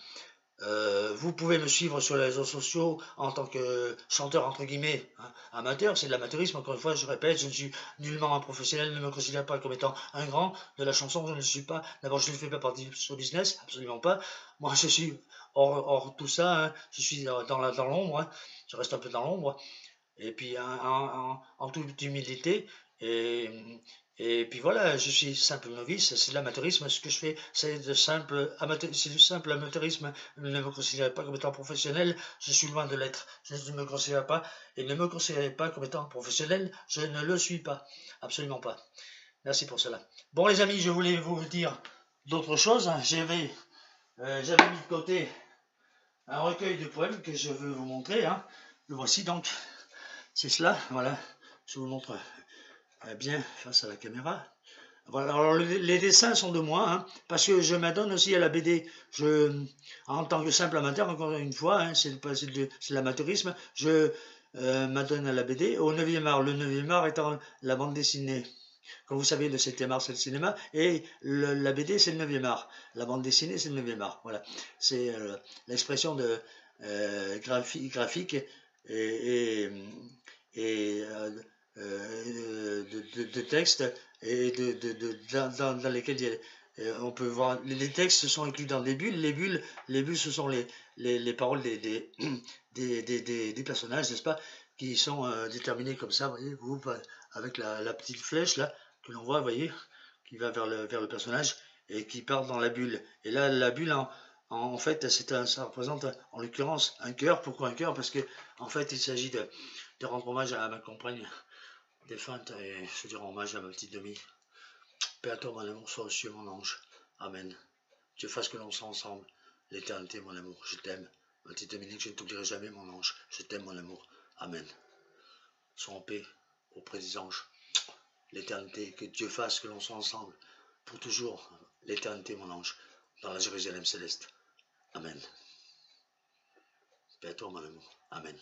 [SPEAKER 1] Vous pouvez me suivre sur les réseaux sociaux en tant que chanteur entre guillemets hein, amateur, c'est de l'amateurisme, encore une fois je répète, je ne suis nullement un professionnel, ne me considère pas comme étant un grand de la chanson, je ne suis pas, d'abord je ne fais pas partie de ce business, absolument pas, moi je suis hors tout ça, hein, je suis dans l'ombre, hein, je reste un peu dans l'ombre, et puis en toute humilité, et puis voilà, je suis simple novice, c'est de l'amateurisme, ce que je fais, c'est du simple amateurisme, ne me considérez pas comme étant professionnel, je suis loin de l'être, je ne me considère pas, et ne me considérez pas comme étant professionnel, je ne le suis pas, absolument pas. Merci pour cela. Bon les amis, je voulais vous dire d'autres choses, hein. J'avais mis de côté un recueil de poèmes que je veux vous montrer, hein. Le voici donc, c'est cela, voilà, je vous montre bien face à la caméra. Voilà, alors les dessins sont de moi, hein, parce que je m'adonne aussi à la BD. En tant que simple amateur, encore une fois, hein, c'est l'amateurisme, je m'adonne à la BD au 9e art. Le 9e art étant la bande dessinée. Comme vous savez, le 7e art, c'est le cinéma, et la BD, c'est le 9e art. La bande dessinée, c'est le 9e art. Voilà, c'est l'expression de graphique et de textes et dans lesquels on peut voir les textes sont inclus dans des bulles. Les bulles ce sont les paroles des personnages, n'est-ce pas, qui sont déterminés comme ça, voyez vous, avec la petite flèche là que l'on voit, voyez, qui va vers le personnage et qui part dans la bulle. Et là, la bulle en fait, ça représente en l'occurrence un cœur. Pourquoi un cœur? Parce que en fait, il s'agit de rendre hommage à ma compagne défunte, et je dirais hommage à ma petite demi. Paix à toi, mon amour, sois reçu, mon ange. Amen. Dieu fasse que l'on soit ensemble. L'éternité, mon amour, je t'aime. Ma petite Dominique, je ne t'oublierai jamais, mon ange. Je t'aime, mon amour. Amen. Sois en paix auprès des anges. L'éternité, que Dieu fasse que l'on soit ensemble. Pour toujours, l'éternité, mon ange. Dans la Jérusalem céleste. Amen. Paix à toi, mon amour. Amen.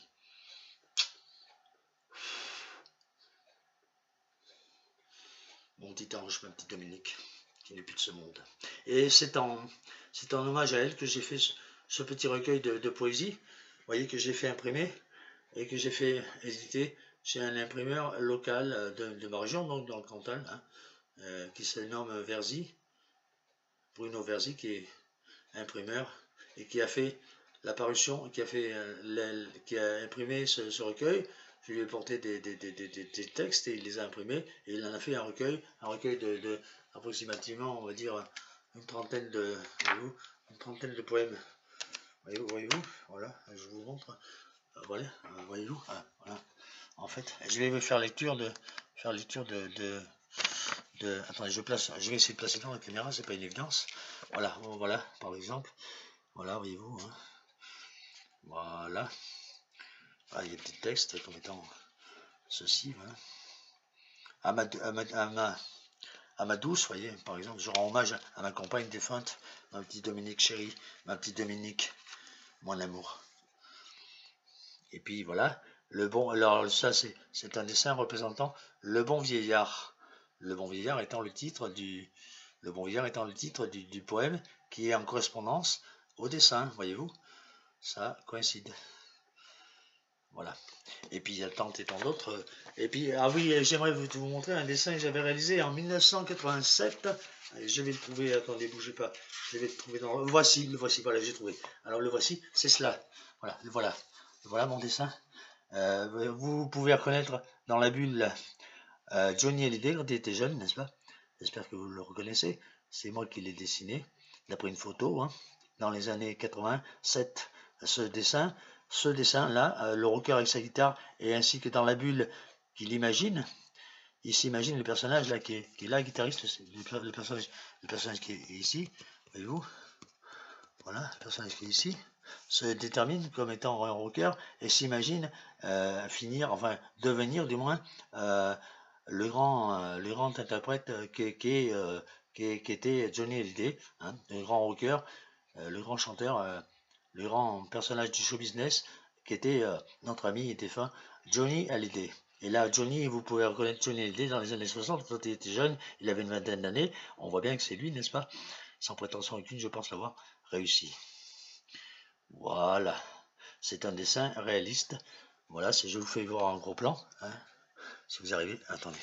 [SPEAKER 1] Mon petit ange, ma petite Dominique, qui n'est plus de ce monde. Et c'est en hommage à elle que j'ai fait ce petit recueil de poésie, vous voyez, que j'ai fait imprimer et que j'ai fait éditer chez un imprimeur local de ma région, donc dans le Cantal, hein, qui se nomme Verzy, Bruno Verzy, qui est imprimeur et qui a fait la parution, qui a imprimé ce recueil. Je lui ai porté des textes et il les a imprimés et il en a fait un recueil de approximativement, on va dire, une trentaine de poèmes. Voyez-vous, voilà, je vous montre. Voilà, voyez-vous, voilà. En fait, je vais faire lecture de attendez, je vais essayer de placer dans la caméra, c'est pas une évidence. Voilà, voilà, par exemple. Voilà, voyez-vous, hein. Voilà. Ah, il y a des petits textes comme étant ceci, voilà. À ma douce, voyez, par exemple, je rends hommage à ma compagne défunte, ma petite Dominique chérie, ma petite Dominique, mon amour. Et puis voilà, alors ça c'est un dessin représentant le bon vieillard. Le bon vieillard étant le titre du poème qui est en correspondance au dessin, voyez-vous, ça coïncide. Voilà. Et puis il y a tant et tant d'autres. Et puis, ah oui, j'aimerais vous montrer un dessin que j'avais réalisé en 1987. Allez, je vais le trouver, attendez, bougez pas. Je vais le trouver dans. Le voici, voilà, j'ai trouvé. Alors le voici, c'est cela. Voilà, le voilà. Voilà mon dessin. Vous pouvez reconnaître dans la bulle Johnny Hallyday quand il était jeune, n'est-ce pas? J'espère que vous le reconnaissez. C'est moi qui l'ai dessiné, d'après une photo, hein, dans les années 87. Ce dessin-là, le rocker avec sa guitare, et ainsi que dans la bulle qu'il imagine, il s'imagine le personnage là qui est là, guitariste, le personnage qui est ici, voyez-vous, voilà, le personnage qui est ici, se détermine comme étant un rocker et s'imagine devenir du moins le grand interprète qui était Johnny Hallyday, hein, le grand rocker, le grand chanteur, le grand personnage du show business qui était notre ami et défunt Johnny Hallyday. Et là, Johnny, vous pouvez reconnaître Johnny Hallyday dans les années 60, quand il était jeune, il avait une vingtaine d'années, on voit bien que c'est lui, n'est-ce pas? Sans prétention aucune, je pense l'avoir réussi. Voilà, c'est un dessin réaliste. Voilà, je vous fais voir en gros plan, hein, si vous arrivez. Attendez,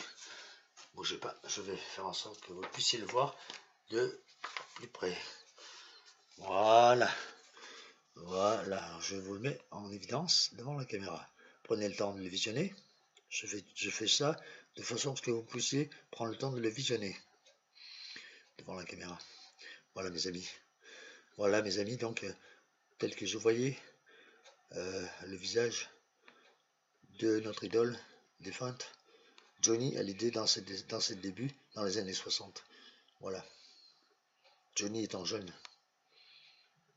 [SPEAKER 1] bougez pas, je vais faire en sorte que vous puissiez le voir de plus près. Voilà, voilà, je vous le mets en évidence devant la caméra. Prenez le temps de le visionner. Je fais ça de façon à ce que vous puissiez prendre le temps de le visionner devant la caméra. Voilà mes amis. Voilà mes amis, donc tel que je voyais le visage de notre idole défunte, Johnny Hallyday dans ses débuts dans les années 60. Voilà. Johnny étant jeune.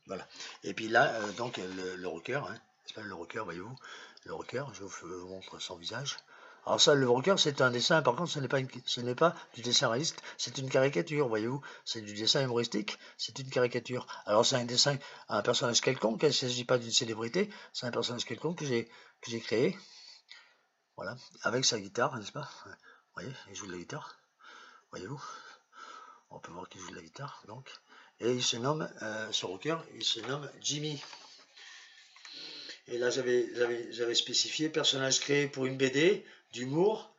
[SPEAKER 1] Voilà. Et puis là, donc le rocker, hein, c'est pas le rocker, voyez-vous, le rocker, je vous montre son visage. Alors ça, le rocker, c'est un dessin, par contre, ce n'est pas du dessin réaliste, c'est une caricature, voyez-vous, c'est du dessin humoristique, c'est une caricature. Alors c'est un dessin, un personnage quelconque, il ne s'agit pas d'une célébrité, c'est un personnage quelconque que j'ai créé, voilà, avec sa guitare, n'est-ce pas? Vous voyez, il joue de la guitare, voyez-vous, on peut voir qu'il joue de la guitare, donc. Et il se nomme, ce rocker, il se nomme Jimmy. Et là, j'avais spécifié personnage créé pour une BD d'humour.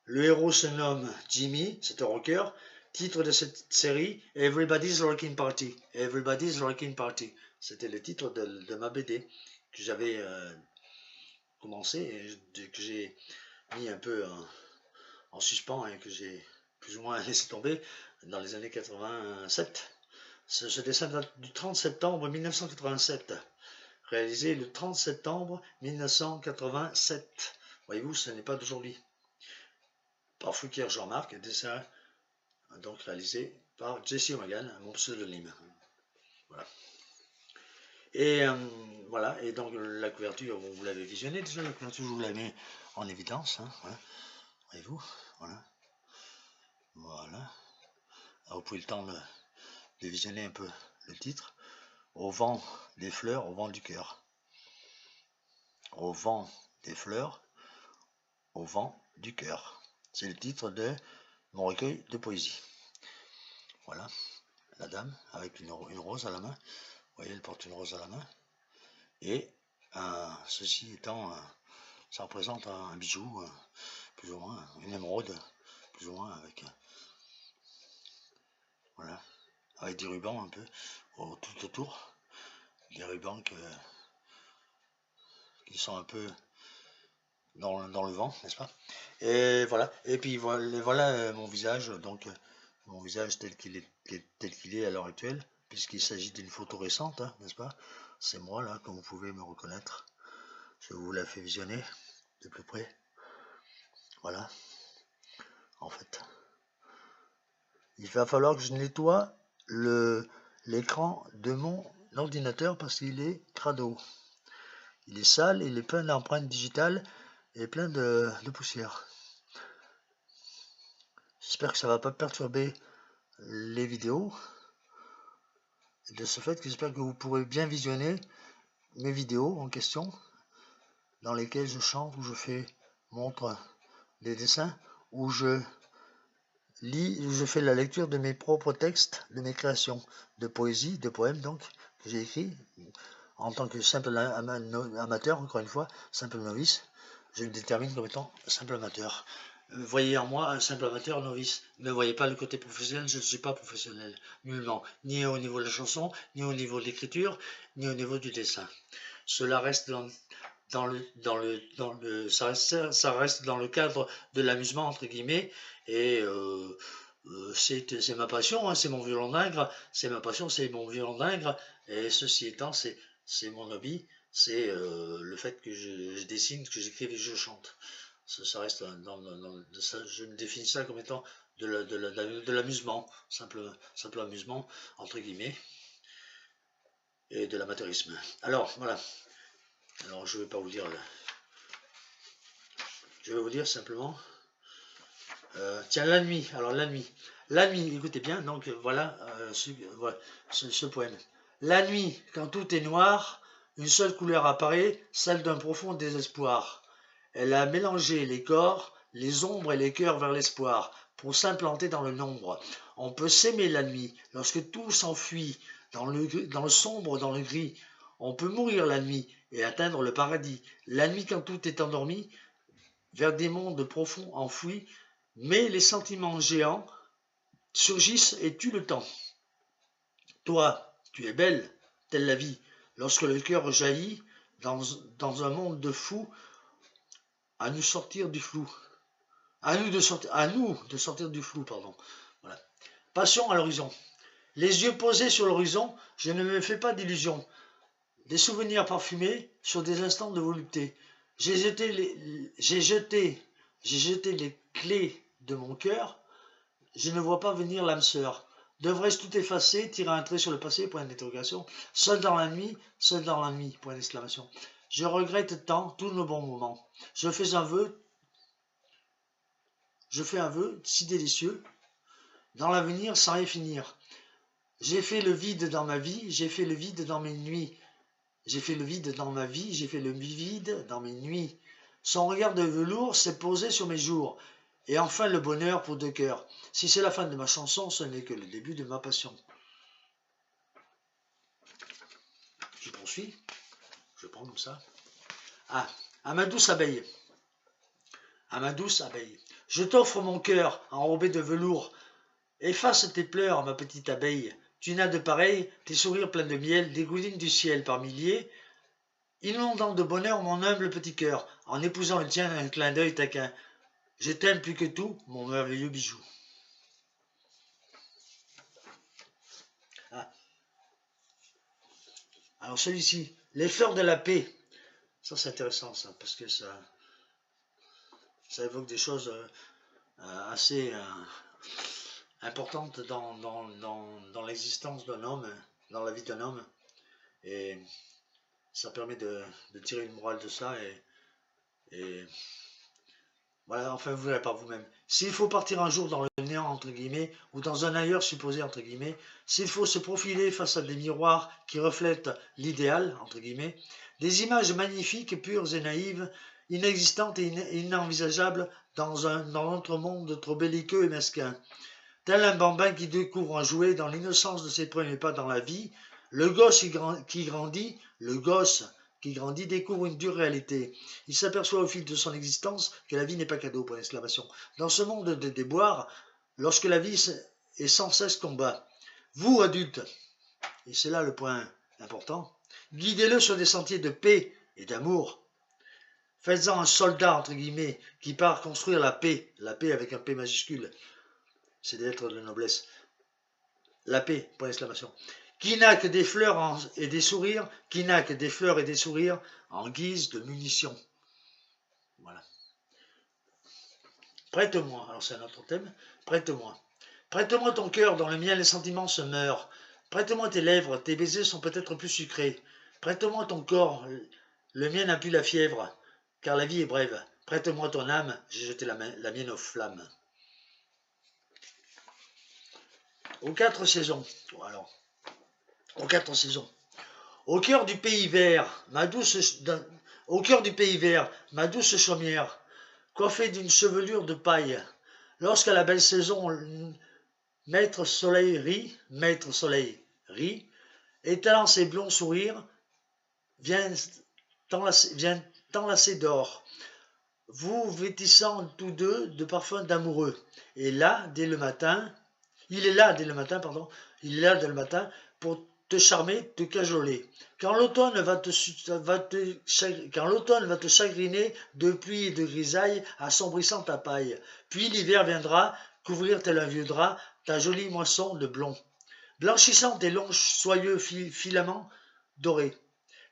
[SPEAKER 1] Le héros se nomme Jimmy, c'est un rocker. Titre de cette série, Everybody's Rockin' Party. Everybody's Rockin' Party. C'était le titre de ma BD que j'avais commencé et que j'ai mis un peu en suspens et que j'ai plus ou moins laissé tomber dans les années 87. Ce dessin date du 30 septembre 1987. Réalisé le 30 septembre 1987. Voyez-vous, ce n'est pas d'aujourd'hui. par Fouquier Jean-Marc, dessin donc réalisé par Jesse Morgan, mon pseudonyme. Voilà. Et voilà, et donc la couverture, vous l'avez visionné déjà, la couverture, je vous la mets en évidence, hein, voilà. Voyez-vous, voilà. Voilà. Alors, vous pouvez le temps de visionner un peu le titre. Au vent des fleurs, au vent du cœur. Au vent des fleurs, au vent du cœur. C'est le titre de mon recueil de poésie. Voilà, la dame avec une rose à la main. Vous voyez, elle porte une rose à la main. Et ceci étant, ça représente un bijou, plus ou moins, une émeraude, plus ou moins, avec, voilà, avec des rubans un peu tout autour. Des rubans qui sont un peu dans le vent, n'est-ce pas? Et voilà, et puis voilà mon visage, donc mon visage tel qu'il est à l'heure actuelle, puisqu'il s'agit d'une photo récente, hein, n'est-ce pas? C'est moi là, comme vous pouvez me reconnaître. Je vous la fais visionner de plus près. Voilà, en fait. Il va falloir que je nettoie l'écran de mon ordinateur parce qu'il est crado. Il est sale, il est plein d'empreintes digitales et plein de poussière. J'espère que ça ne va pas perturber les vidéos. Et de ce fait, j'espère que vous pourrez bien visionner mes vidéos en question, dans lesquelles je chante, où je montre des dessins, où je fais la lecture de mes propres textes, de mes créations de poésie, de poèmes donc, que j'ai écrits en tant que simple amateur, encore une fois, simple novice. Je me détermine comme étant simple amateur. Voyez en moi un simple amateur novice. Ne voyez pas le côté professionnel, je ne suis pas professionnel, nullement, ni au niveau de la chanson, ni au niveau de l'écriture, ni au niveau du dessin. Cela reste ça reste dans le cadre de l'amusement entre guillemets, et c'est ma passion, hein, c'est mon violon d'Ingres, c'est ma passion, c'est mon violon d'Ingres, et ceci étant, c'est mon hobby, c'est le fait que je dessine, que j'écrive et que je chante. Ça reste je me définis ça comme étant de l'amusement, simple amusement, entre guillemets, et de l'amateurisme. Alors, voilà. Alors, je ne vais pas vous dire, je vais vous dire simplement, tiens, la nuit, alors la nuit, écoutez bien, donc voilà, ce poème. La nuit, quand tout est noir, une seule couleur apparaît, celle d'un profond désespoir. Elle a mélangé les corps, les ombres et les cœurs vers l'espoir, pour s'implanter dans le nombre. On peut s'aimer la nuit, lorsque tout s'enfuit, dans le sombre, dans le gris. On peut mourir la nuit et atteindre le paradis. La nuit, quand tout est endormi, vers des mondes profonds enfouis, mais les sentiments géants surgissent et tuent le temps. Toi, tu es belle, telle la vie, lorsque le cœur jaillit dans un monde de fous, à nous sortir du flou. À nous de sortir du flou, pardon. Voilà. Passion à l'horizon. Les yeux posés sur l'horizon, je ne me fais pas d'illusions. Des souvenirs parfumés sur des instants de volupté. J'ai jeté les clés de mon cœur. Je ne vois pas venir l'âme sœur. Devrais-je tout effacer, tirer un trait sur le passé, point d'interrogation. Seul dans la nuit, point d'exclamation. Je regrette tant tous nos bons moments. Je fais un vœu si délicieux, dans l'avenir sans rien finir. J'ai fait le vide dans ma vie, j'ai fait le vide dans mes nuits. J'ai fait le vide dans ma vie, j'ai fait le vide dans mes nuits. Son regard de velours s'est posé sur mes jours. Et enfin le bonheur pour deux cœurs. Si c'est la fin de ma chanson, ce n'est que le début de ma passion. Je poursuis. Je prends comme ça. Ah, à ma douce abeille. À ma douce abeille. Je t'offre mon cœur enrobé de velours. Efface tes pleurs, ma petite abeille. Tu n'as de pareil, tes sourires pleins de miel dégoulinent du ciel par milliers, inondant de bonheur mon humble petit cœur, en épousant le tien d'un clin d'œil taquin. Je t'aime plus que tout, mon merveilleux bijou. Ah. Alors celui-ci, les fleurs de la paix. Ça c'est intéressant ça, parce que ça évoque des choses assez importante dans l'existence d'un homme, dans la vie d'un homme. Et ça permet de tirer une morale de ça. Et voilà, enfin, vous verrez par vous-même. S'il faut partir un jour dans le néant, entre guillemets, ou dans un ailleurs supposé, entre guillemets, s'il faut se profiler face à des miroirs qui reflètent l'idéal, entre guillemets, des images magnifiques, pures et naïves, inexistantes et inenvisageables dans notre monde trop belliqueux et mesquin. Tel un bambin qui découvre un jouet dans l'innocence de ses premiers pas dans la vie, le gosse qui grandit découvre une dure réalité. Il s'aperçoit au fil de son existence que la vie n'est pas cadeau, point d'exclamation. Dans ce monde de déboires, lorsque la vie est sans cesse combat, vous, adultes, et c'est là le point important, guidez-le sur des sentiers de paix et d'amour. Faites-en un soldat, entre guillemets, qui part construire la paix avec un P majuscule, c'est des lettres de noblesse. La paix, point d'exclamation. Qui n'a que des fleurs et des sourires, qui n'a que des fleurs et des sourires en guise de munitions. Voilà. Prête-moi, alors c'est un autre thème, prête-moi. Prête-moi ton cœur, dans le mien les sentiments se meurent. Prête-moi tes lèvres, tes baisers sont peut-être plus sucrés. Prête-moi ton corps, le mien n'a plus la fièvre, car la vie est brève. Prête-moi ton âme, j'ai jeté la mienne aux flammes. Aux 4 saisons. Alors, aux 4 saisons. Au cœur du pays vert, au cœur du pays vert, ma douce chaumière, coiffée d'une chevelure de paille, lorsqu'à la belle saison, maître soleil rit, étalant ses blonds sourires, vient t'enlacer d'or, vous vêtissant tous deux de parfums d'amoureux. Et là, dès le matin, il est là dès le matin pour te charmer, te cajoler. Quand l'automne va te chagriner de pluie et de grisaille, assombrissant ta paille. Puis l'hiver viendra couvrir tel un vieux drap ta jolie moisson de blond, blanchissant tes longs soyeux filaments dorés.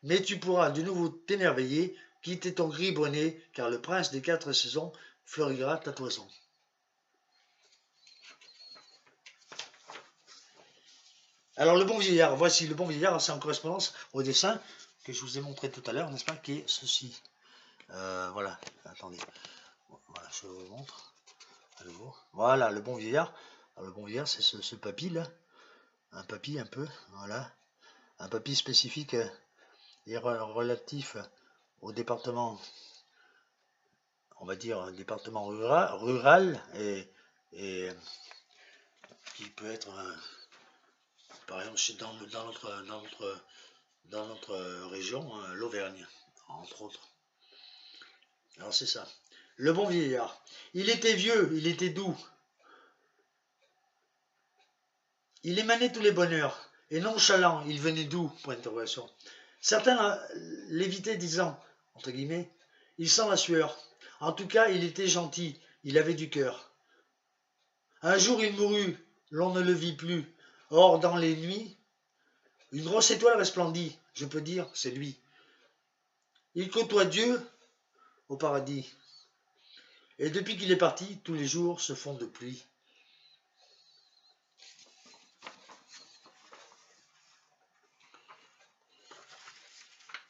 [SPEAKER 1] Mais tu pourras de nouveau t'émerveiller, quitter ton gris bonnet, car le prince des 4 saisons fleurira ta toison. Alors, le bon vieillard, voici le bon vieillard, c'est en correspondance au dessin que je vous ai montré tout à l'heure, n'est-ce pas, qui est ceci. Voilà, attendez, voilà, je vous montre à nouveau. Voilà, le bon vieillard. Alors, le bon vieillard, c'est ce papy là, un papy un peu, voilà, un papy spécifique et relatif au département, on va dire, département rural et qui peut être, par exemple, dans notre région, l'Auvergne, entre autres. Alors c'est ça. Le bon vieillard. Il était vieux, il était doux. Il émanait tous les bonheurs. Et nonchalant, il venait d'où, point d'interrogation. Certains l'évitaient disant, entre guillemets, il sent la sueur. En tout cas, il était gentil, il avait du cœur. Un jour il mourut, l'on ne le vit plus. Or, dans les nuits, une grosse étoile resplendit. Je peux dire, c'est lui. Il côtoie Dieu au paradis. Et depuis qu'il est parti, tous les jours se font de pluie.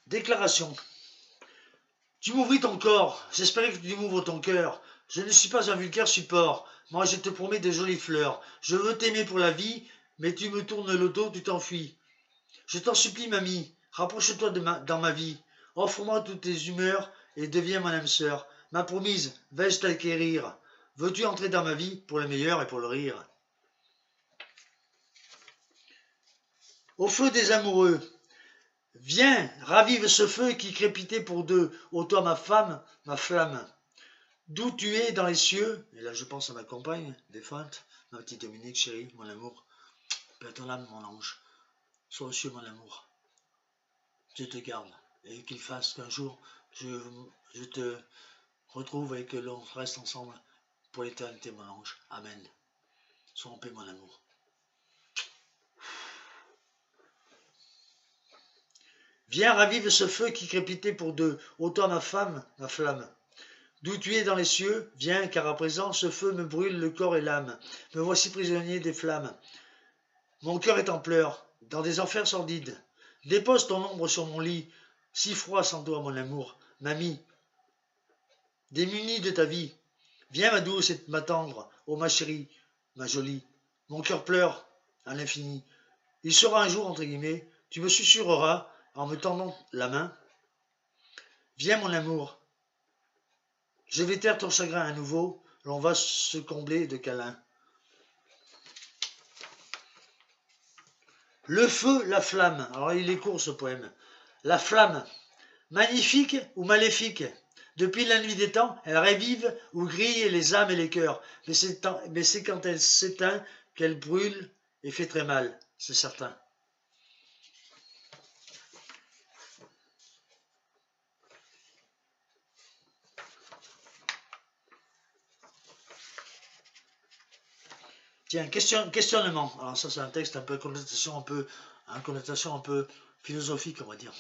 [SPEAKER 1] Déclaration. Tu m'ouvris ton corps, j'espérais que tu m'ouvres ton cœur. Je ne suis pas un vulgaire support, moi je te promets de jolies fleurs. Je veux t'aimer pour la vie, mais tu me tournes le dos, tu t'enfuis. Je t'en supplie, mamie, rapproche-toi dans ma vie. Offre-moi toutes tes humeurs et deviens mon âme sœur. Ma promise, vais-je t'acquérir? Veux-tu entrer dans ma vie pour le meilleur et pour le rire? Au feu des amoureux, viens, ravive ce feu qui crépitait pour deux. Ô toi, ma femme, ma flamme. D'où tu es dans les cieux, et là je pense à ma compagne défunte, ma petite Dominique, chérie, mon amour. Père ton âme, mon ange. Sois aux cieux, mon amour. Dieu te garde. Et qu'il fasse qu'un jour, je te retrouve et que l'on reste ensemble pour l'éternité, mon ange. Amen. Sois en paix, mon amour. Viens, ravive ce feu qui crépitait pour deux. Ô toi, ma femme, ma flamme. D'où tu es dans les cieux, viens, car à présent ce feu me brûle le corps et l'âme. Me voici prisonnier des flammes. Mon cœur est en pleurs, dans des enfers sordides. Dépose ton ombre sur mon lit, si froid sans toi, mon amour, mamie, démunie de ta vie. Viens, ma douce et ma tendre, ô ma chérie, ma jolie. Mon cœur pleure à l'infini. Il sera un jour, entre guillemets, tu me susurreras en me tendant la main. Viens, mon amour, je vais taire ton chagrin à nouveau, l'on va se combler de câlins. Le feu, la flamme. Alors il est court ce poème. La flamme, magnifique ou maléfique. Depuis la nuit des temps, elle ravive ou grille les âmes et les cœurs. Mais c'est quand elle s'éteint qu'elle brûle et fait très mal, c'est certain. Tiens, questionnement. Alors ça c'est un texte un peu connotation un peu philosophique, on va dire.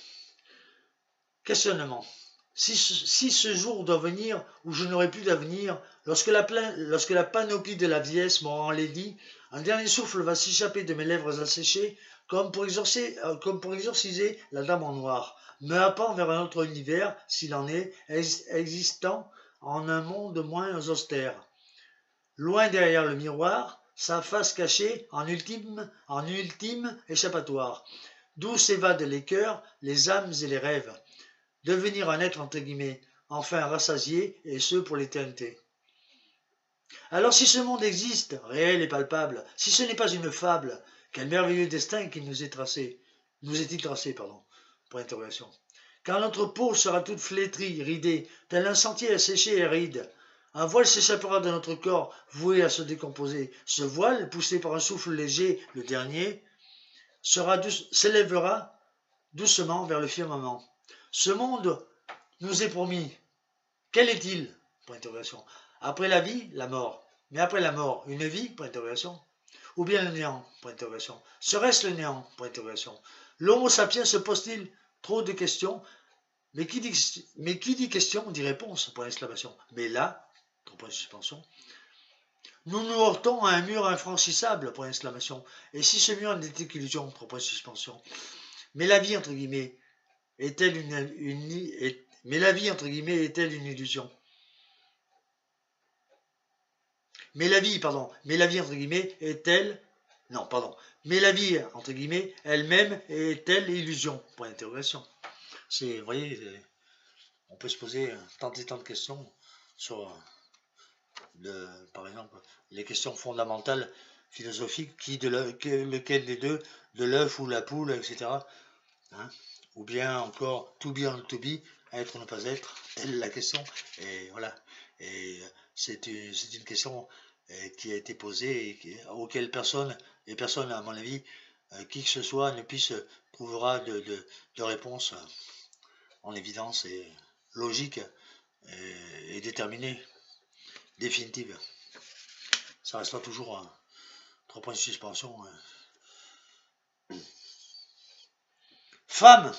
[SPEAKER 1] Questionnement. Si ce jour doit venir où je n'aurai plus d'avenir, lorsque la panoplie de la vieillesse m'aura enlaidi, un dernier souffle va s'échapper de mes lèvres asséchées, comme pour exorciser la dame en noir, me happant vers un autre univers, s'il en est, existant en un monde moins austère. Loin derrière le miroir, sa face cachée en ultime échappatoire, d'où s'évadent les cœurs, les âmes et les rêves. Devenir un être entre guillemets, enfin rassasié, et ce pour l'éternité. Alors si ce monde existe, réel et palpable, si ce n'est pas une fable, quel merveilleux destin qui nous est-il tracé, pour interrogation. Quand notre peau sera toute flétrie, ridée, tel un sentier asséché et aride, un voile s'échappera de notre corps, voué à se décomposer. Ce voile, poussé par un souffle léger, le dernier, s'élèvera doucement vers le firmament. Ce monde nous est promis. Quel est-il? Après la vie, la mort. Mais après la mort, une vie? Ou bien le néant? Serait-ce le néant? L'homo sapiens se pose-t-il trop de questions? Mais qui dit question dit réponse? Mais là, nous nous heurtons à un mur infranchissable? Et si ce mur n'était qu'illusion? Mais la vie, entre guillemets, est-elle mais la vie, entre guillemets, est-elle une illusion? Mais la vie, entre guillemets, est-elle... Non, pardon. Mais la vie, entre guillemets, elle-même est-elle illusion? Point d'interrogation. Vous voyez, on peut se poser tant et tant de questions sur, par exemple, les questions fondamentales philosophiques, lequel des deux, de l'œuf ou la poule, etc. Hein? Ou bien encore, to be or to be, être ou ne pas être, telle est la question. Et voilà. Et c'est une question qui a été posée et auquel personne, à mon avis, qui que ce soit, ne puisse trouvera de réponse en évidence et logique et déterminée, définitive. Ça restera toujours 3 points de suspension. Femme,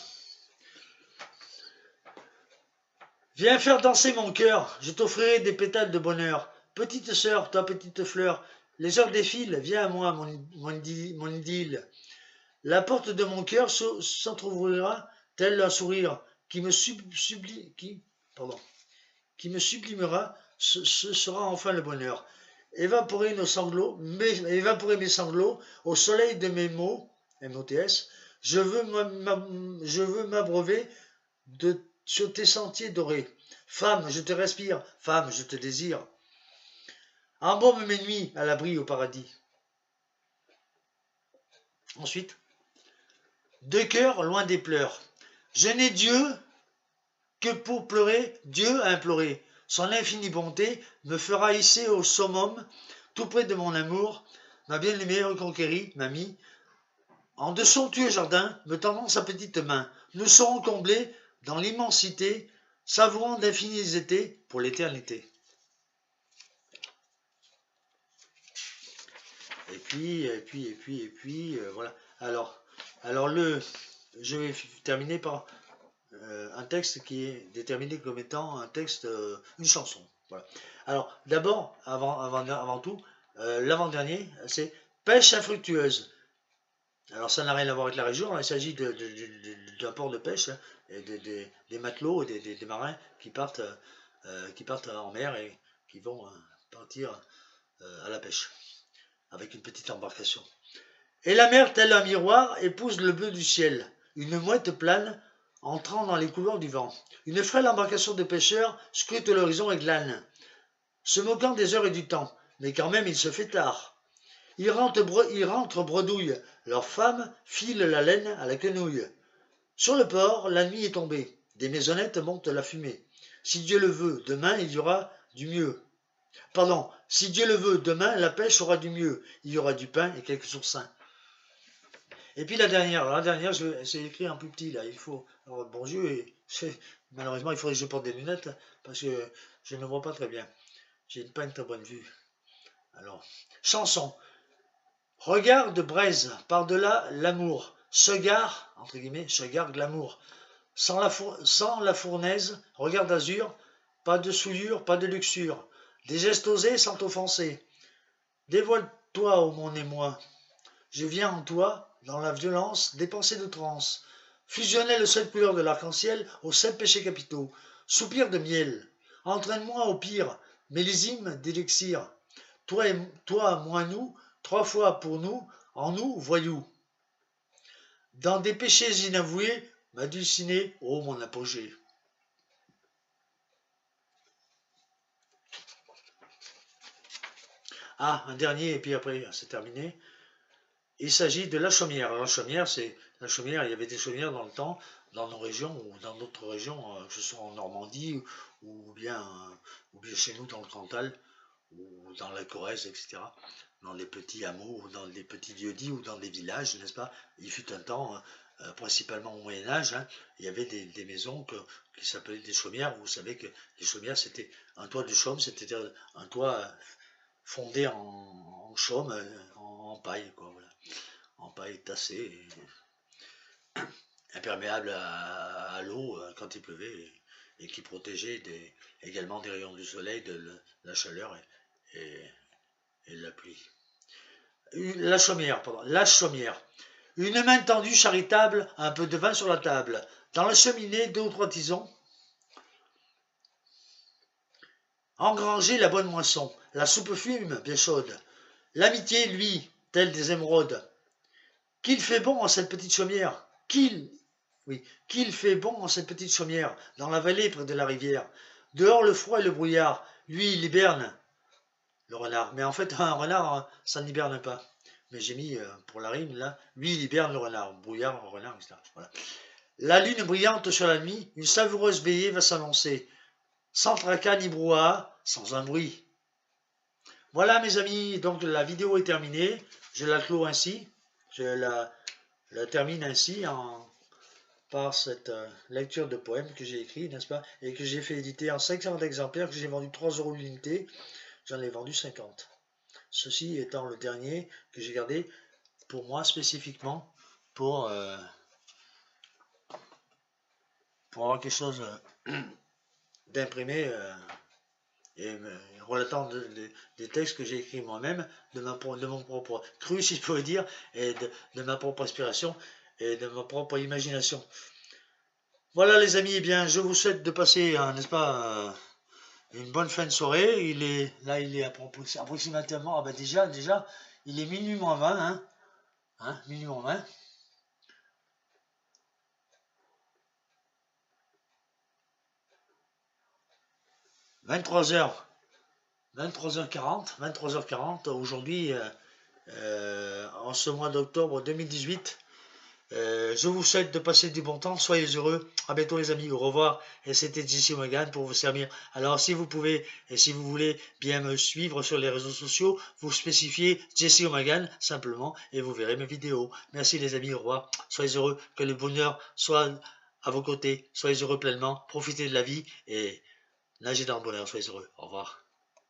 [SPEAKER 1] viens faire danser mon cœur, je t'offrirai des pétales de bonheur. Petite sœur, toi petite fleur, les heures défilent, viens à moi, mon idylle. La porte de mon cœur s'entr'ouvrira, tel un sourire qui me sublimera, ce sera enfin le bonheur. Évaporer mes sanglots au soleil de mes mots, MOTS, je veux m'abreuver sur tes sentiers dorés. Femme, je te respire, femme, je te désire. Embaume mes nuits à l'abri au paradis. Ensuite, deux cœurs loin des pleurs. Je n'ai Dieu que pour pleurer, Dieu a imploré. Son infinie bonté me fera hisser au summum, tout près de mon amour, ma bien-aimée reconquérie, mamie, en de somptueux jardins, me tendant sa petite main. Nous serons comblés dans l'immensité, savourant d'infinis étés pour l'éternité. Et puis, voilà. Alors je vais terminer par un texte qui est déterminé comme étant un texte, une chanson. Voilà. Alors, d'abord, avant tout, l'avant-dernier, c'est pêche infructueuse. Alors, ça n'a rien à voir avec la région, il s'agit d'un port de pêche, hein, et des matelots, des marins qui partent en mer et qui vont partir à la pêche avec une petite embarcation. Et la mer, tel un miroir, épouse le bleu du ciel. Une mouette plane, entrant dans les couloirs du vent. Une frêle embarcation de pêcheurs scrute l'horizon et glane, se moquant des heures et du temps. Mais quand même, il se fait tard. Ils rentrent bredouille. Leurs femmes filent la laine à la quenouille. Sur le port, la nuit est tombée. Des maisonnettes montent la fumée. Si Dieu le veut, demain, il y aura du mieux. Pardon, si Dieu le veut, demain, la pêche aura du mieux. Il y aura du pain et quelques oursins. Et puis la dernière, c'est écrit en plus petit là. Il faut avoir de bons yeux et malheureusement il faudrait que je porte des lunettes parce que je ne vois pas très bien. J'ai pas une très bonne vue. Alors, chanson. Regarde braise par-delà l'amour. Se gare, entre guillemets, se gare glamour. Sans la fournaise, regarde azur. Pas de souillure, pas de luxure. Des gestes osés sans t'offenser. Dévoile-toi, ô mon émoi. Je viens en toi, dans la violence des pensées de transe. Fusionnez le seul couleur de l'arc-en-ciel aux 7 péchés capitaux. Soupir de miel. Entraîne-moi au pire, millésime d'élixir. Toi, moi, nous, 3 fois pour nous, en nous, voyous. Dans des péchés inavoués, m'a dulciné, ô mon apogée. Ah, un dernier, et puis après, c'est terminé. Il s'agit de la chaumière. Alors, la chaumière, il y avait des chaumières dans le temps, dans nos régions ou dans d'autres régions, que ce soit en Normandie ou bien chez nous dans le Cantal ou dans la Corrèze, etc. Dans les petits hameaux ou dans les petits lieux-dits ou dans des villages, n'est-ce pas? Il fut un temps, principalement au Moyen-Âge, hein, il y avait des maisons qui s'appelaient des chaumières. Vous savez que les chaumières, c'était un toit de chaume, c'est-à-dire un toit fondé en chaume, en paille, quoi, voilà. En paille tassée, imperméable à l'eau quand il pleuvait, et qui protégeait également des rayons du soleil, de la chaleur et de la pluie. La chaumière, pardon, la chaumière. Une main tendue charitable, un peu de vin sur la table. Dans la cheminée, 2 ou 3 tisons. Engranger la bonne moisson. La soupe fume, bien chaude. L'amitié, lui, telle des émeraudes. Qu'il fait bon en cette petite chaumière. Qu'il fait bon en cette petite chaumière, dans la vallée près de la rivière. Dehors le froid et le brouillard. Lui, il hiberne, le renard. Mais en fait, un renard, ça n'hiberne pas. Mais j'ai mis, pour la rime, là, lui, il hiberne, le renard. Brouillard, renard, etc. Voilà. La lune brillante sur la nuit, une savoureuse veillée va s'annoncer. Sans tracas ni brouhaha, sans un bruit. Voilà, mes amis, donc la vidéo est terminée. Je la clôt ainsi. Je la termine ainsi par cette lecture de poèmes que j'ai écrit, n'est-ce pas, et que j'ai fait éditer en 500 exemplaires, que j'ai vendu 3 € l'unité. J'en ai vendu 50. Ceci étant le dernier que j'ai gardé pour moi spécifiquement pour avoir quelque chose d'imprimé et relatant des textes que j'ai écrits moi-même, de mon propre cru, si je peux dire, et de ma propre inspiration et de ma propre imagination. Voilà les amis, eh bien je vous souhaite de passer, n'est-ce pas, une bonne fin de soirée. Il est approximativement, ah ben déjà, il est minuit moins 20, hein, minuit moins 20. « 23h40 aujourd'hui, en ce mois d'octobre 2018. Je vous souhaite de passer du bon temps, soyez heureux, à bientôt les amis, au revoir, et c'était Jesse Morgan pour vous servir. Alors si vous pouvez, et si vous voulez bien me suivre sur les réseaux sociaux, vous spécifiez Jesse Morgan simplement, et vous verrez mes vidéos. Merci les amis, au revoir, soyez heureux, que le bonheur soit à vos côtés, soyez heureux pleinement, profitez de la vie, et nagez dans le bonheur, soyez heureux, au revoir,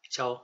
[SPEAKER 1] ciao.